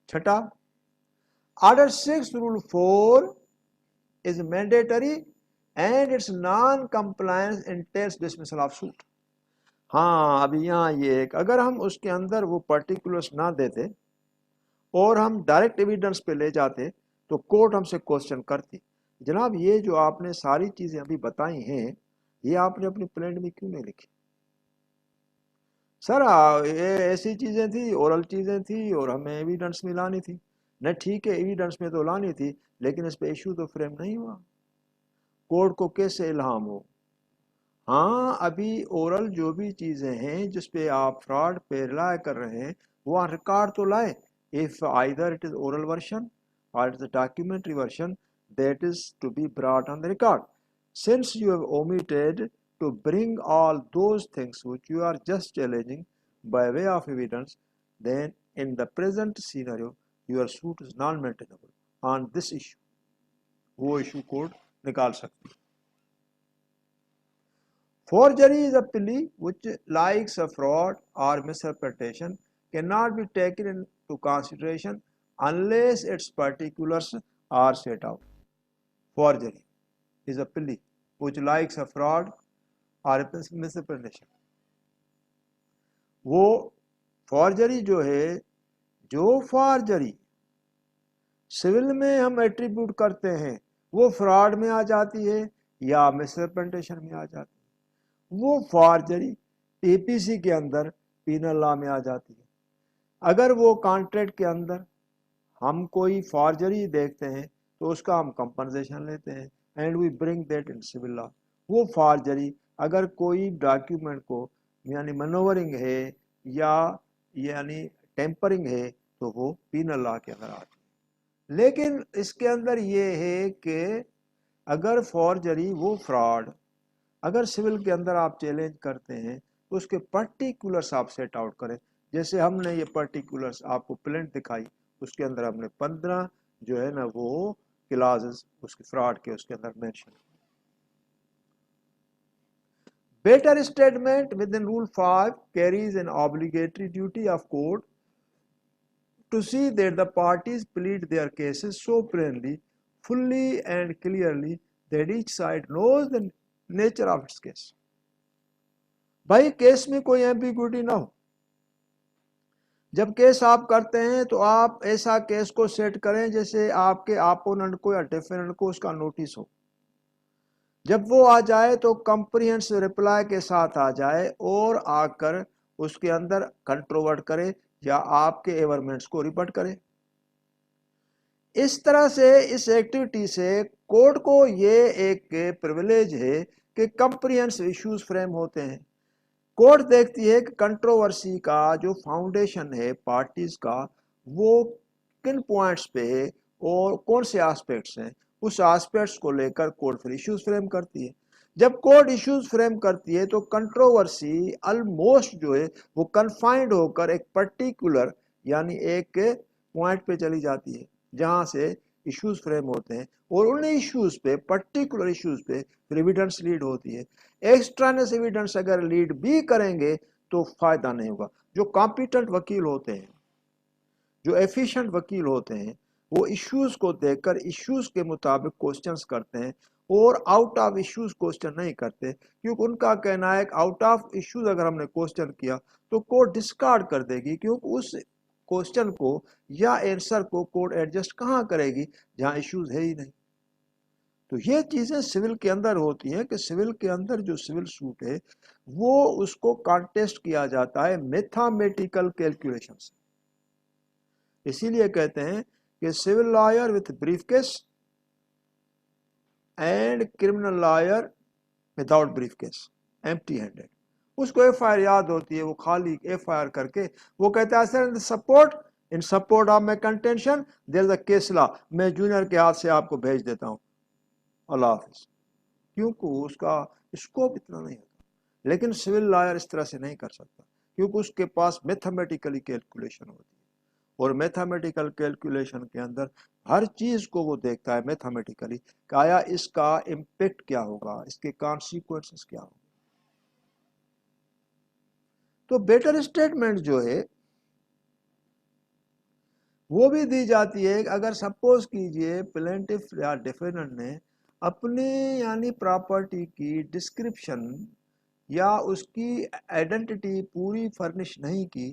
چھٹا, Order 6 Rule 4 is mandatory and its non-compliance entails dismissal of suit. ہاں ابھی یہاں یہ ایک, اگر ہم اس کے اندر وہ پرٹیکولرز نہ دیتے اور ہم ڈائریکٹ ایویڈنس پہ لے جاتے تو کورٹ ہم سے کوسچن کرتی، جناب یہ جو آپ نے ساری چیزیں ابھی بتائی ہیں یہ آپ نے اپنی پلان میں کیوں نہیں لکھی؟ سر یہ ایسی چیزیں تھی، اورل چیزیں تھی اور ہمیں ایویڈنس میں لانی تھی. نہیں ٹھیک ہے ایویڈنس میں تو لانی تھی لیکن اس پہ ایشو تو فریم نہیں ہوا، کورٹ کو کیسے الہام ہو؟ ہاں ابھی اورل جو بھی چیزیں ہیں جس پہ آپ فراڈ پہ رائے کر رہے ہیں وہ ریکارڈ تو لائے. if either it is oral version or it is a documentary version, that is to be brought on the record. Since you have omitted to bring all those things which you are just challenging by way of evidence, then in the present scenario your suit is non-maintainable on this issue. وہ issue court نکال سکتی. Forgery is a plea which, like a fraud or misrepresentation, cannot be taken into consideration unless its particulars are set out. Forgery is a plea which, like a fraud or misrepresentation. وہ فارجری جو ہے، جو فارجری civil میں ہم attribute کرتے ہیں وہ fraud میں آ جاتی ہے یا مسریپرزنٹیشن میں آ جاتی ہے. وہ فارجری پی پی سی کے اندر پینل لا میں آ جاتی ہے. اگر وہ کانٹریکٹ کے اندر ہم کوئی فارجری دیکھتے ہیں تو اس کا ہم کمپنسیشن لیتے ہیں and we bring that in civil law. وہ فارجری اگر کوئی ڈاکیومنٹ کو یعنی منورنگ ہے یا یعنی ٹیمپرنگ ہے تو وہ پینل لا کے اندر آتی ہے. لیکن اس کے اندر یہ ہے کہ اگر فارجری وہ فراڈ اگر سول کے اندر آپ چیلنج کرتے ہیں تو اس کے پرٹیکولرس آپ سیٹ آؤٹ کریں. جیسے ہم نے یہ پرٹیکولرس آپ کو پلنٹ دکھائی اس کے اندر ہم نے 15 جو ہے نا وہ کلازز اس کے فراڈ کے اس کے اندر mention. Better statement within Rule 5 carries an obligatory duty of court to see that the parties plead their cases so plainly, fully and clearly that each side knows the nature of its case. بھائی case میں کوئی ambiguity نہ ہو. جب case آپ کرتے ہیں تو آپ ایسا کیس کو سیٹ کریں جیسے آپ کے اپوننٹ کو یا ڈیفیننٹ کو اس کا نوٹس ہو. جب وہ آ جائے تو کمپریہنسو رپلائی کے ساتھ آ جائے اور آ کر اس کے اندر کنٹروورٹ کرے یا آپ کے ایورمنٹس کو ریپٹ کرے. اس طرح سے اس ایکٹیویٹی سے کورٹ کو یہ ایک پریویلیج ہے کہ کمپریہنسو ایشوز فریم ہوتے ہیں. کورٹ دیکھتی ہے کہ کنٹروورسی کا جو فاؤنڈیشن ہے پارٹیز کا وہ کن پوائنٹس پہ ہے اور کون سے آسپیکٹس ہیں. اس آسپیکٹس کو لے کر کورٹ پھر ایشوز فریم کرتی ہے. جب کورٹ ایشوز فریم کرتی ہے تو کنٹروورسی آلموسٹ جو ہے وہ کنفائنڈ ہو کر ایک پرٹیکولر یعنی ایک پوائنٹ پہ چلی جاتی ہے جہاں سے ایشوز فریم ہوتے ہیں اور ان ایشوز پہ پرٹیکولر ایشوز پہ ایویڈنس لیڈ ہوتی ہے. ایکسٹرانس ایویڈنس اگر لیڈ بھی کریں گے تو فائدہ نہیں ہوگا. جو کمپیٹنٹ وکیل ہوتے ہیں جو ایفیشینٹ وکیل ہوتے ہیں وہ ایشوز کو دیکھ کر ایشوز کے مطابق کوسچنز کرتے ہیں اور آؤٹ آف ایشوز کوسچن نہیں کرتے کیونکہ ان کا کہنا ہے کہ آؤٹ آف ایشوز اگر ہم نے کوسچن کیا تو کورٹ ڈسکارڈ کر دے گی کیونکہ اس کوسچن کو یا آنسر کو کورٹ ایڈجسٹ کہاں کرے گی جہاں ایشوز ہے ہی نہیں. تو یہ چیزیں سول کے اندر ہوتی ہیں کہ سول کے اندر جو سول سوٹ ہے وہ اس کو کانٹیسٹ کیا جاتا ہے میتھامیٹیکل کیلکولیشن سے. اسی لیے کہتے ہیں کہ civil lawyer with briefcase and criminal lawyer without briefcase empty handed. اس کو ایف آئی آر یاد ہوتی ہے وہ خالی ایف آئی آر کر کے وہ کہتا ہے sir in support of my contention there is a case law. میں جونیئر کے ہاتھ سے آپ کو بھیج دیتا ہوں اللہ حافظ. کیونکہ اس کا اسکوپ اتنا نہیں ہوتا. لیکن سول لائر اس طرح سے نہیں کر سکتا کیونکہ اس کے پاس میتھمیٹیکلی کیلکولیشن ہوتی ہے اور میتھمیٹیکل کیلکولیشن کے اندر ہر چیز کو وہ دیکھتا ہے میتھمیٹیکلی کہ آیا اس کا امپیکٹ کیا ہوگا اس کے کانسیکوینسز کیا ہوگا. تو بیٹر اسٹیٹمنٹ جو ہے وہ بھی دی جاتی ہے. اگر سپوز کیجئے پلینٹف یا ڈیفیننٹ نے اپنی یعنی پراپرٹی کی ڈسکرپشن یا اس کی آئیڈینٹی پوری فرنش نہیں کی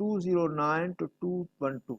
209 to 212।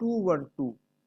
212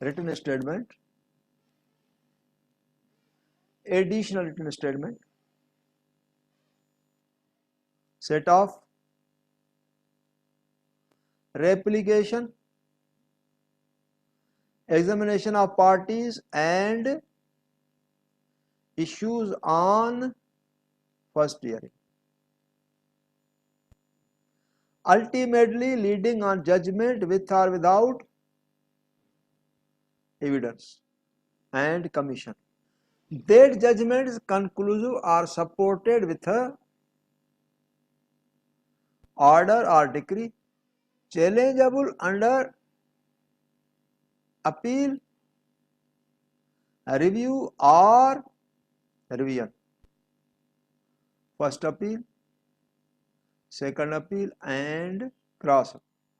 written statement, additional written statement, set of replication, examination of parties and issues on first hearing, ultimately leading on judgment with or without evidence and commission. That judgment is conclusive or supported with a order or decree, challengeable under appeal, review or revision, first appeal, second appeal and cross।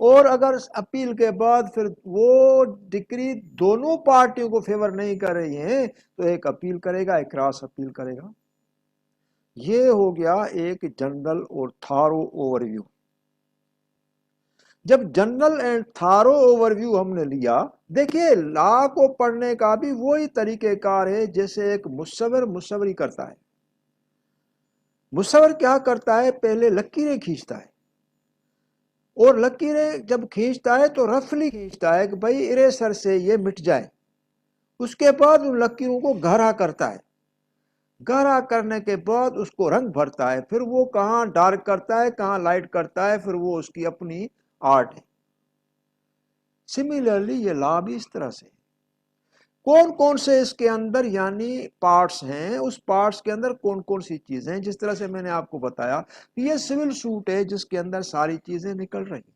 اور اگر appeal کے بعد پھر وہ degree دونوں پارٹیوں کو fever نہیں کر رہی ہیں تو ایک اپیل کرے گا، ایک کراس اپیل کرے گا۔ یہ ہو گیا ایک جنرل اور تھارو اوور ویو۔ جب general and thorough overview ہم نے لیا، دیکھیے لا کو پڑھنے کا بھی وہی طریقہ کار ہے جیسے ایک مصوری کرتا ہے۔ مصور کیا کرتا ہے؟ پہلے لکیریں کھینچتا ہے، اور لکیریں جب کھینچتا ہے تو رفلی کھینچتا ہے کہ بھائی اریسر سے یہ مٹ جائے۔ اس کے بعد ان لکیروں کو گہرا کرتا ہے، گہرا کرنے کے بعد اس کو رنگ بھرتا ہے، پھر وہ کہاں ڈارک کرتا ہے کہاں لائٹ کرتا ہے، پھر وہ اس کی اپنی آرٹ ہے۔ سملرلی یہ لا بھی اس طرح سے کون کون سے اس کے اندر یعنی پارٹس ہیں، اس پارٹس کے اندر کون کون سی چیزیں ہیں، جس طرح سے میں نے آپ کو بتایا کہ یہ سول سوٹ ہے جس کے اندر ساری چیزیں نکل رہی ہیں۔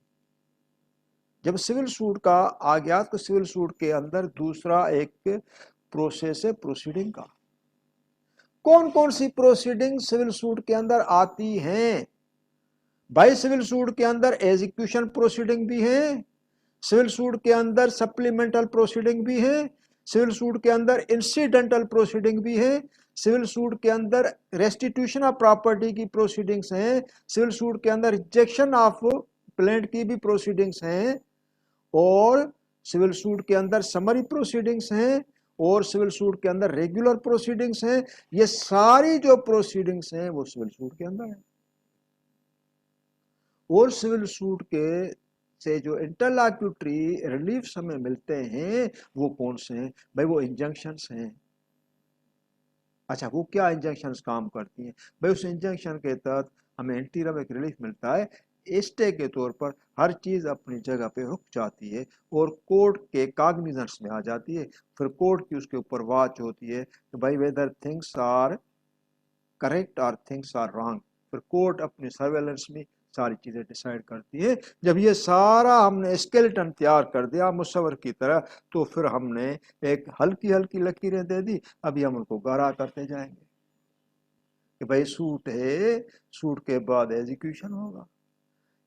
جب سول سوٹ کا آ گیا تو سول سوٹ کے اندر دوسرا ایک پروسیس ہے پروسیڈنگ کا۔ کون کون سی پروسیڈنگ سول سوٹ کے اندر آتی ہیں؟ بھائی سول سوٹ کے اندر ایزیکیوشن پروسیڈنگ بھی ہے، سول سوٹ کے اندر سپلیمنٹل پروسیڈنگ بھی ہے، سول سوٹ کے اندر انسیڈنٹل پروسیڈنگ بھی ہے، سول سوٹ کے اندر ریسٹیٹیوشن آف پراپرٹی کی پروسیڈنگز ہیں، سول سوٹ کے اندر ریجیکشن آف پلینٹ کی بھی پروسیڈنگز ہیں، اور سول سوٹ کے اندر سمری پروسیڈنگز ہیں، اور سول سوٹ کے اندر ریگولر پروسیڈنگز ہیں۔ یہ ساری جو پروسیڈنگز ہیں وہ سول سوٹ کے اندر ہیں۔ اور سول سوٹ کے سے جو انٹرلاکیوٹری ریلیفز ہمیں ملتے ہیں وہ کون سے ہیں؟ بھائی وہ انجنکشنز ہیں۔ اچھا وہ کیا انجنکشنز کام کرتی ہیں؟ بھائی اس انجنکشن کے تحت ہمیں انٹیرم ایک ریلیف ملتا ہے، اسٹے کے طور پر ہر چیز اپنی جگہ پہ رک جاتی ہے اور کورٹ کے کاگنیزنس میں آ جاتی ہے، پھر کورٹ کی اس کے اوپر واچ ہوتی ہے کہ بھائی ویدر تھنگس آر کریکٹ اور تھنگس آر رانگ، پھر کورٹ اپنی سرویلنس میں ساری چیزیں ڈیسائیڈ کرتی ہے۔ جب یہ سارا ہم نے اسکیلٹن تیار کر دیا مصور کی طرح تو پھر ہم نے ایک ہلکی ہلکی لکیریں دے دی، ابھی ہم ان کو گہرا کرتے جائیں گے کہ بھائی سوٹ ہے، سوٹ کے بعد ایزیکیوشن ہوگا،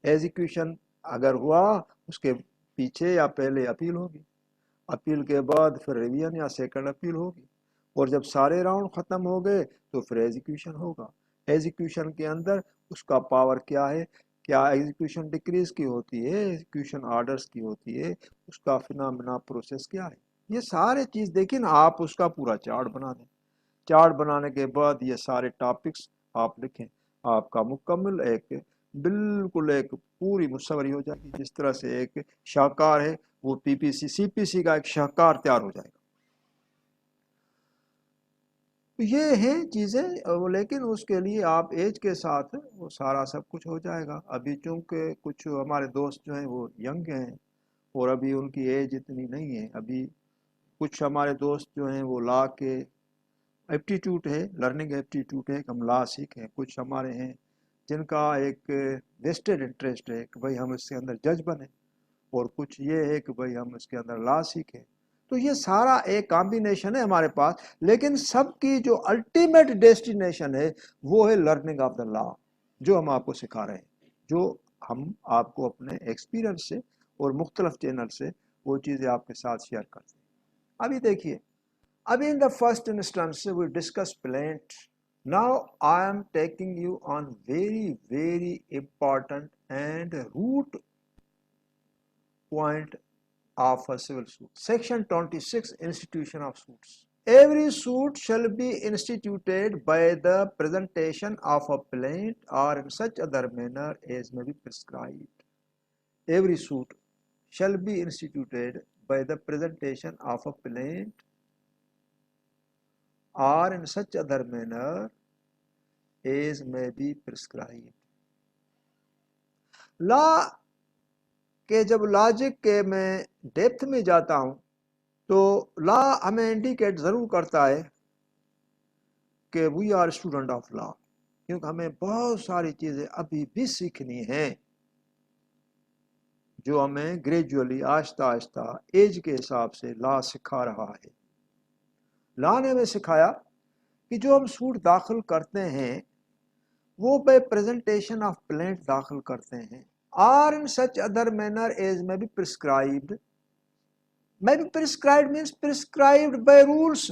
ایزیکیوشن اگر ہوا اس کے پیچھے یا پہلے اپیل ہوگی، اپیل کے بعد پھر ریویژن یا سیکنڈ اپیل ہوگی، اور جب سارے راؤنڈ ختم ہو گئے تو پھر ایزیکیوشن ہوگا۔ ایزیکیوشن کے اندر اس کا پاور کیا ہے؟ کیا ایگزیکیوشن ڈکریز کی ہوتی ہے، ایگزیکیوشن آرڈرز کی ہوتی ہے، اس کا فینامنا پروسیس کیا ہے؟ یہ سارے چیز دیکھیں نا، آپ اس کا پورا چارٹ بنا دیں، چارٹ بنانے کے بعد یہ سارے ٹاپکس آپ لکھیں، آپ کا مکمل ایک بالکل ایک پوری مصوری ہو جائے گی۔ جس طرح سے ایک شاہکار ہے وہ پی پی سی سی پی سی کا ایک شاہکار تیار ہو جائے گا۔ یہ ہیں چیزیں، لیکن اس کے لیے آپ ایج کے ساتھ وہ سارا سب کچھ ہو جائے گا۔ ابھی چونکہ کچھ ہمارے دوست جو ہیں وہ ینگ ہیں اور ابھی ان کی ایج اتنی نہیں ہے، ابھی کچھ ہمارے دوست جو ہیں وہ لا کے ایپٹیٹیوڈ ہے، لرننگ ایپٹیٹیوڈ ہے کہ ہم لا سیکھیں، کچھ ہمارے ہیں جن کا ایک ویسٹڈ انٹرسٹ ہے کہ بھائی ہم اس کے اندر جج بنیں، اور کچھ یہ ہے کہ بھائی ہم اس کے اندر لا سیکھیں۔ تو یہ سارا ایک کامبینیشن ہے ہمارے پاس، لیکن سب کی جو الٹیمیٹ ڈیسٹینیشن ہے وہ ہے لرننگ آف دا لا، جو ہم آپ کو سکھا رہے ہیں، جو ہم آپ کو اپنے ایکسپیرینس سے اور مختلف چینل سے وہ چیزیں آپ کے ساتھ شیئر کرتے ہیں۔ ابھی دیکھیے، ابھی in the first instance we discuss plaint. Now I am taking you on very important and root point of a civil suit. Section 26, Institution of Suits. Every suit shall be instituted by the presentation of a plaint or in such other manner as may be prescribed. Every suit shall be instituted by the presentation of a plaint or in such other manner as may be prescribed. لا کے جب logic کے میں depth میں جاتا ہوں تو لا ہمیں indicate ضرور کرتا ہے کہ we are student of law, کیونکہ ہمیں بہت ساری چیزیں ابھی بھی سیکھنی ہیں جو ہمیں گریجولی آہستہ آہستہ ایج کے حساب سے لا سکھا رہا ہے۔ لا نے ہمیں سکھایا کہ جو ہم سوٹ داخل کرتے ہیں وہ بائی پریزنٹیشن آف پلینٹ داخل کرتے ہیں، or in such other manner as may be prescribed. May be prescribed means prescribed by rules.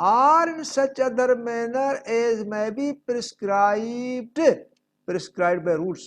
Or in such other manner as may be prescribed by rules.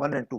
1 and 2.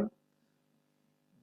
1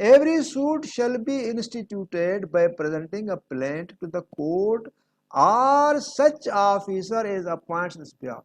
Every suit shall be instituted by presenting a plaint to the court or such officer as appoints this behalf.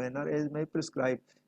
manner as may prescribe,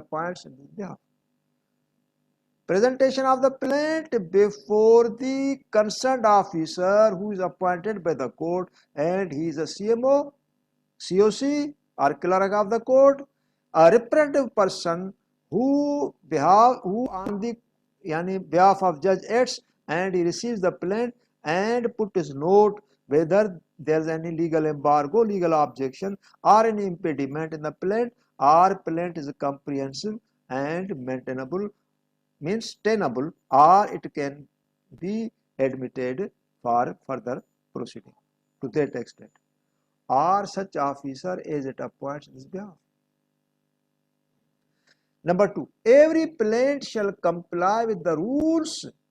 appoints in this behalf. Presentation of the plaint before the concerned officer who is appointed by the court, and he is a CMO, COC or clerk of the court, a representative person who on the behalf of judge acts, and he receives the plaint and put his note whether there is any legal embargo, legal objection or any impediment in the plaint, or plaint is comprehensive and maintainable, means tenable, or it can be admitted for further proceeding to that extent, or such officer as it appoints in this behalf. Number 2, every plaint shall comply with the rules.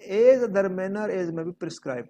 as other manner as may be prescribed,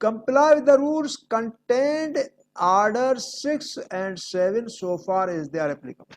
Comply with the rules contained order 6 and 7 so far as they are applicable.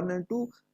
1 and 2.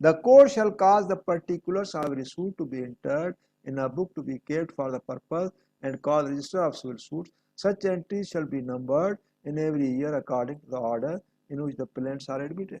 The court shall cause the particulars of every suit to be entered in a book to be kept for the purpose, and cause register of civil suits. Such entries shall be numbered in every year according to the order in which the plaints are admitted.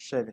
7.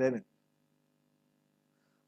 7.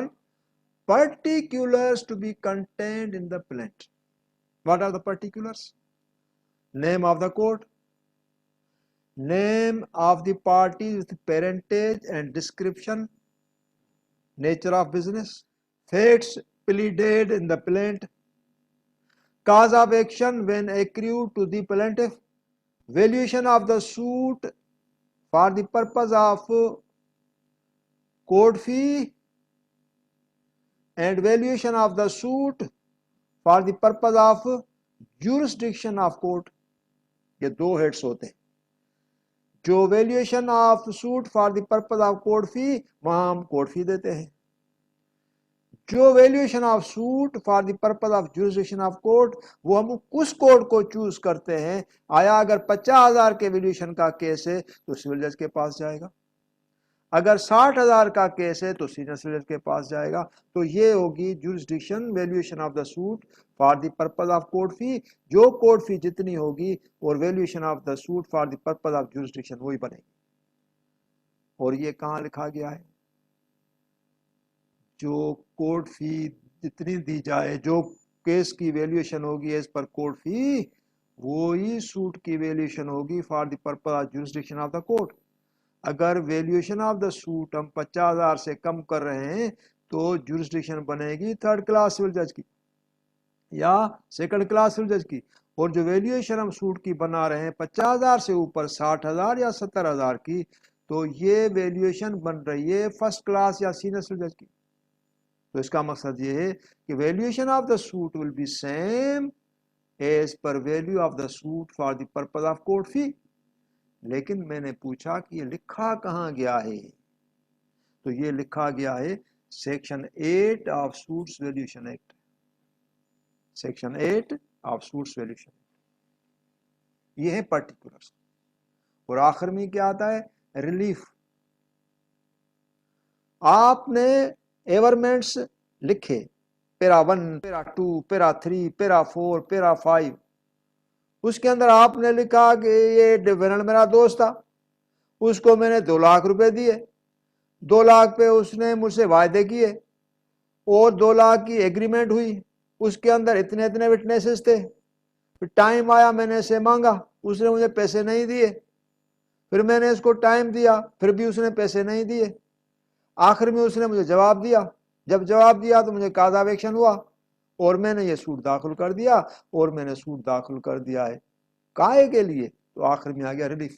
1, particulars to be contained in the plaint. What are the particulars? Name of the court, name of the parties with parentage and description, nature of business, facts pleaded in the plaint, cause of action when accrued to the plaintiff, valuation of the suit for the purpose of court fee and valuation of the suit for the purpose of jurisdiction of court. یہ دو heads ہوتے ہیں. جو valuation of suit for the purpose of court fee وہاں ہم court fee دیتے ہیں. جو valuation of suit for the purpose of jurisdiction of court وہ ہم اس کورٹ کو چوز کرتے ہیں. آیا اگر 50,000 کے ویلیویشن کا کیس ہے تو سول جج کے پاس جائے گا, اگر 60,000 کا کیس ہے تو سینئر سول جج کے پاس جائے گا. تو یہ ہوگی jurisdiction valuation of the suit for the purpose of court fee. جو کورٹ فی جتنی ہوگی اور valuation of the suit for the purpose of jurisdiction وہی بنے گی. اور یہ کہاں لکھا گیا ہے؟ جو کورٹ فی جتنی دی جائے, جو کیس کی ویلیویشن ہوگی ایز پر کورٹ فی, وہی سوٹ کی ویلیویشن ہوگی for the purpose of jurisdiction of the court. اگر ویلیویشن آف دا سوٹ ہم 50,000 سے کم کر رہے ہیں تو جورسڈکشن بنے گی تھرڈ کلاس سول جج کی یا سیکنڈ کلاس سول جج کی. اور جو ویلیویشن ہم سوٹ کی بنا رہے ہیں 50,000 سے اوپر 60,000 یا 70,000 کی, تو یہ ویلیویشن بن رہی ہے فرسٹ کلاس یا سینئر سول جج کی. تو اس کا مقصد یہ ہے کہ valuation of the suit will be same as per value of the suit for the purpose of court fee. لیکن میں نے پوچھا کہ یہ لکھا کہاں گیا ہے؟ تو یہ لکھا گیا ہے section 8 of suits valuation act. Section 8 of suits valuation, یہ ہے پرٹیکولرز. اور آخر میں کیا آتا ہے؟ ریلیف. آپ نے ایورمنٹس لکھے پیرا 1 پیرا 2 پیرا 3 پیرا 4 پیرا 5. اس کے اندر آپ نے لکھا کہ یہ ڈیفیننٹ میرا دوست تھا, اس کو میں نے 2 لاکھ روپے دیے, 2 لاکھ پہ اس نے مجھ سے وعدے کیے اور 2 لاکھ کی ایگریمنٹ ہوئی. اس کے اندر اتنے اتنے وٹنسز تھے. پھر ٹائم آیا, میں نے اسے مانگا, اس نے مجھے پیسے نہیں دیے. پھر میں نے اس کو ٹائم دیا, پھر بھی اس نے پیسے نہیں دیے. آخر میں اس نے مجھے جواب دیا. جب جواب دیا تو مجھے کاز آف ایکشن ہوا اور میں نے یہ سوٹ داخل کر دیا. اور میں نے سوٹ داخل کر دیا ہے کائے کے لیے؟ تو آخر میں آ گیا ریلیف.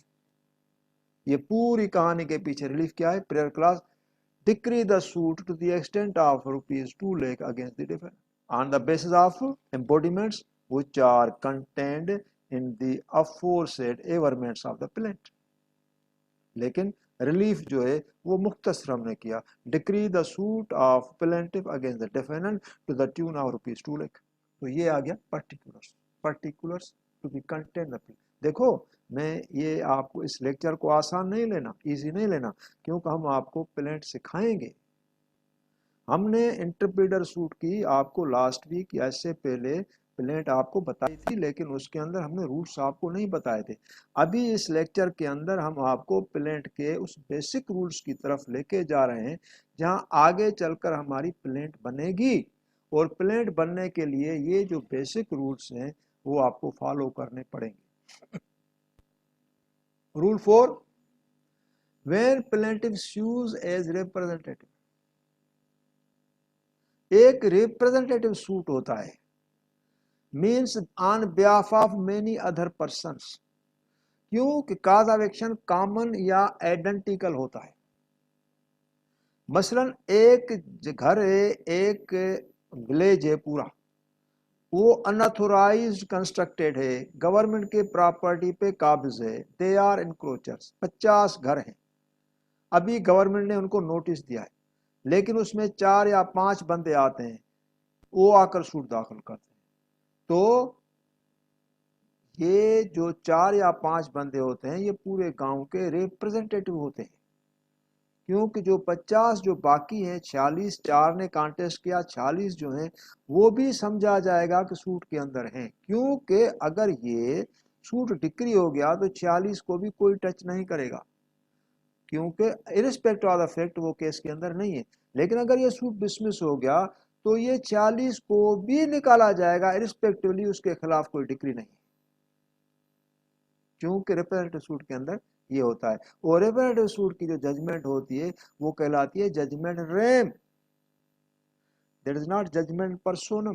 یہ پوری کہانی کے پیچھے ریلیف کیا ہے؟ Prayer clause decree the suit to the extent of ₹2 lakh against the defendant on the basis of embodiments which are contained in the aforesaid averments of the plaintiff. لیکن ریلیف جو ہے وہ مختصر ہم نے کیا, decree the suit of plaintiff against the defendant to the tune of ₹2 lakh. تو یہ آ گیا پرٹیکولرز ٹو بی کنٹینڈ. دیکھو میں یہ آپ کو اس لیکچر کو آسان نہیں لینا, ایزی نہیں لینا, کیونکہ ہم آپ کو پلینٹ سکھائیں گے. ہم نے انٹرپریٹر سوٹ کی آپ کو لاسٹ ویک یا اس سے پہلے پلینٹ آپ کو بتائی تھی, لیکن اس کے اندر ہم نے رولز آپ کو نہیں بتائے تھے. ابھی اس لیکچر کے اندر ہم آپ کو پلینٹ کے اس بیسک رولز کی طرف لے کے جا رہے ہیں جہاں آگے چل کر ہماری پلینٹ بنے گی. اور پلینٹ بننے کے لیے یہ جو بیسک رولز ہیں وہ آپ کو فالو کرنے پڑیں گے. Rule 4, when plaintiff sues as representative. ایک ریپرزنٹیٹیو سوٹ ہوتا ہے, means on behalf of many other persons. کیوں کہ کاز آف ایکشن کامن یا آئیڈینٹیکل ہوتا ہے. مثلا ایک گھر ہے, ایک ولیج ہے پورا, وہ اناتھورائزڈ کنسٹرکٹیڈ ہے, گورنمنٹ کے پراپرٹی پہ قابض ہے, دے آر انکروچرز, 50 گھر ہیں. ابھی گورنمنٹ نے ان کو نوٹس دیا ہے, لیکن اس میں 4 یا 5 بندے آتے ہیں, وہ آ کر سوٹ داخل کرتے ہیں. تو یہ جو 4 یا 5 بندے ہوتے ہیں یہ پورے گاؤں کے ریپرزنٹیٹیو ہوتے ہیں. کیونکہ جو 50 جو باقی ہیں, 46 4 نے کانٹیسٹ کیا, 46 جو ہیں وہ بھی سمجھا جائے گا کہ سوٹ کے اندر ہیں. کیونکہ اگر یہ سوٹ ڈکری ہو گیا تو 46 کو بھی کوئی ٹچ نہیں کرے گا, کیونکہ ارسپیکٹ آف دا فیکٹ وہ کیس کے اندر نہیں ہے. لیکن اگر یہ سوٹ ڈسمس ہو گیا تو یہ 46 کو بھی نکالا جائے گا ارسپیکٹولی اس کے خلاف کوئی ڈکری نہیں, کیونکہ ریپرزنٹیٹیو سوٹ کے اندر یہ ہوتا ہے. اور ریپرزنٹیٹیو سوٹ کی جو ججمنٹ ہوتی ہے وہ کہلاتی ہے judgment rem. That is not judgment personam.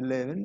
11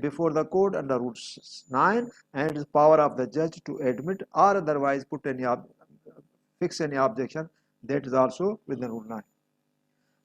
before the court under Rule 9, and it is power of the judge to admit or otherwise fix any objection, that is also within Rule 9.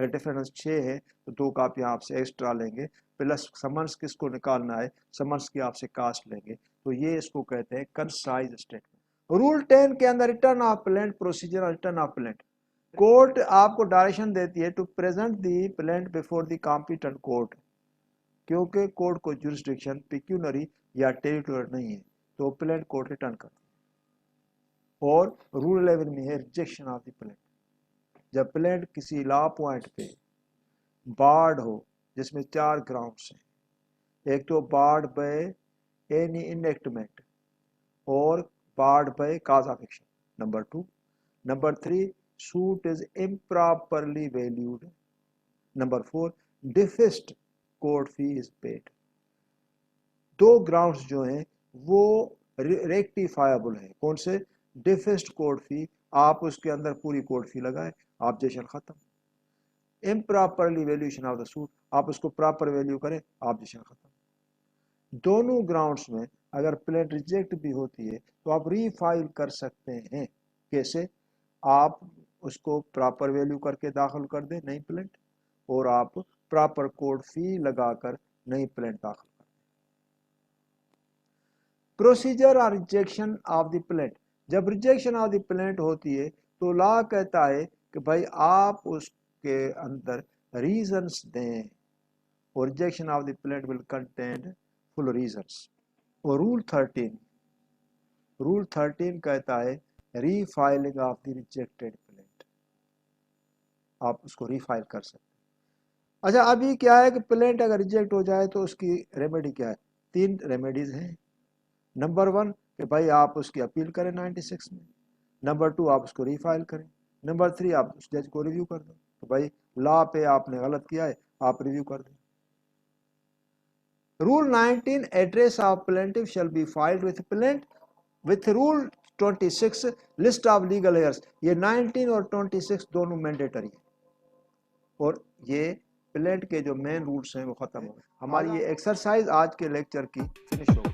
اگر difference 6 ہے تو 2 کاپیاں آپ سے extra لیں گے، plus someone's کس کو نکالنا ہے، سمنس کی آپ سے کاسٹ لیں گے. تو یہ اس کو کہتے ہیں کنسائز اسٹیٹمنٹ. رول 10 کے اندر ریٹرن آف پلینٹ پروسیجر اور ریٹرن آف پلینٹ. کورٹ آپ کو ڈائریکشن دیتی ہے to present the plaint before the competent court, کیونکہ کورٹ کو جورسڈکشن پیکیونری یا ٹیریٹوریل نہیں ہے تو پلینٹ کورٹ ریٹرن کرتی ہے. اور رول 11 میں ہے ریجیکشن آف دی پلینٹ. جب پلینٹ کسی لا پوائنٹ پہ بارڈ ہو جس میں 4 گراؤنڈس ہیں، ایک تو بارڈ بائی اینی انیکٹمنٹ اور barred by cause of action, number 2. Number 3 suit is improperly valued. Number 4 defaced court fee is paid. 2 grounds جو ہیں وہ ریکٹیفائبل ہیں. کون سے؟ ڈیفیسڈ کورٹ فی، آپ اس کے اندر پوری کورٹ فی لگائیں، آبجیکشن ختم. امپراپرلی ویلیوشن آف دا سوٹ، آپ اس کو پراپر ویلیو کریں، آبجیکشن ختم. دونوں گراؤنڈس میں اگر پلینٹ ریجیکٹ بھی ہوتی ہے تو آپ ری فائل کر سکتے ہیں. کیسے؟ آپ اس کو پراپر ویلیو کر کے داخل کر دیں نئی پلینٹ، اور آپ پراپر کورٹ فی لگا کر نئی پلینٹ داخل کر دیں. پروسیجر اور ریجیکشن آف دی پلینٹ. جب ریجیکشن آف دی پلینٹ ہوتی ہے تو لا کہتا ہے کہ بھائی آپ اس کے اندر ریزنس دیں، اور rejection of the plaint will contain full reasons. اور رول 13 کہتا ہے refiling of the rejected plaint, آپ اس کو ری فائل کر سکتے ہیں. اچھا ابھی کیا ہے کہ پلینٹ اگر ریجیکٹ ہو جائے تو اس کی ریمیڈی کیا ہے؟ 3 ریمیڈیز ہیں. نمبر 1 کہ بھائی آپ اس کی اپیل کریں 96 میں. نمبر 2 آپ اس کو ری فائل کریں. نمبر 3 آپ اس جج کو ریویو کر دیں. تو بھائی لا پہ آپ نے غلط کیا ہے، آپ ریویو کر دیں. Rule 19 address of plaintiff shall be filed with plaint with rule 26 list of legal heirs. یہ 19 اور 26 دونوں مینڈیٹری ہیں، اور یہ پلینٹ کے جو مین رولز ہیں وہ ختم ہو گئے. ہماری یہ ایکسرسائز آج کے لیکچر کی فنش ہو گئی.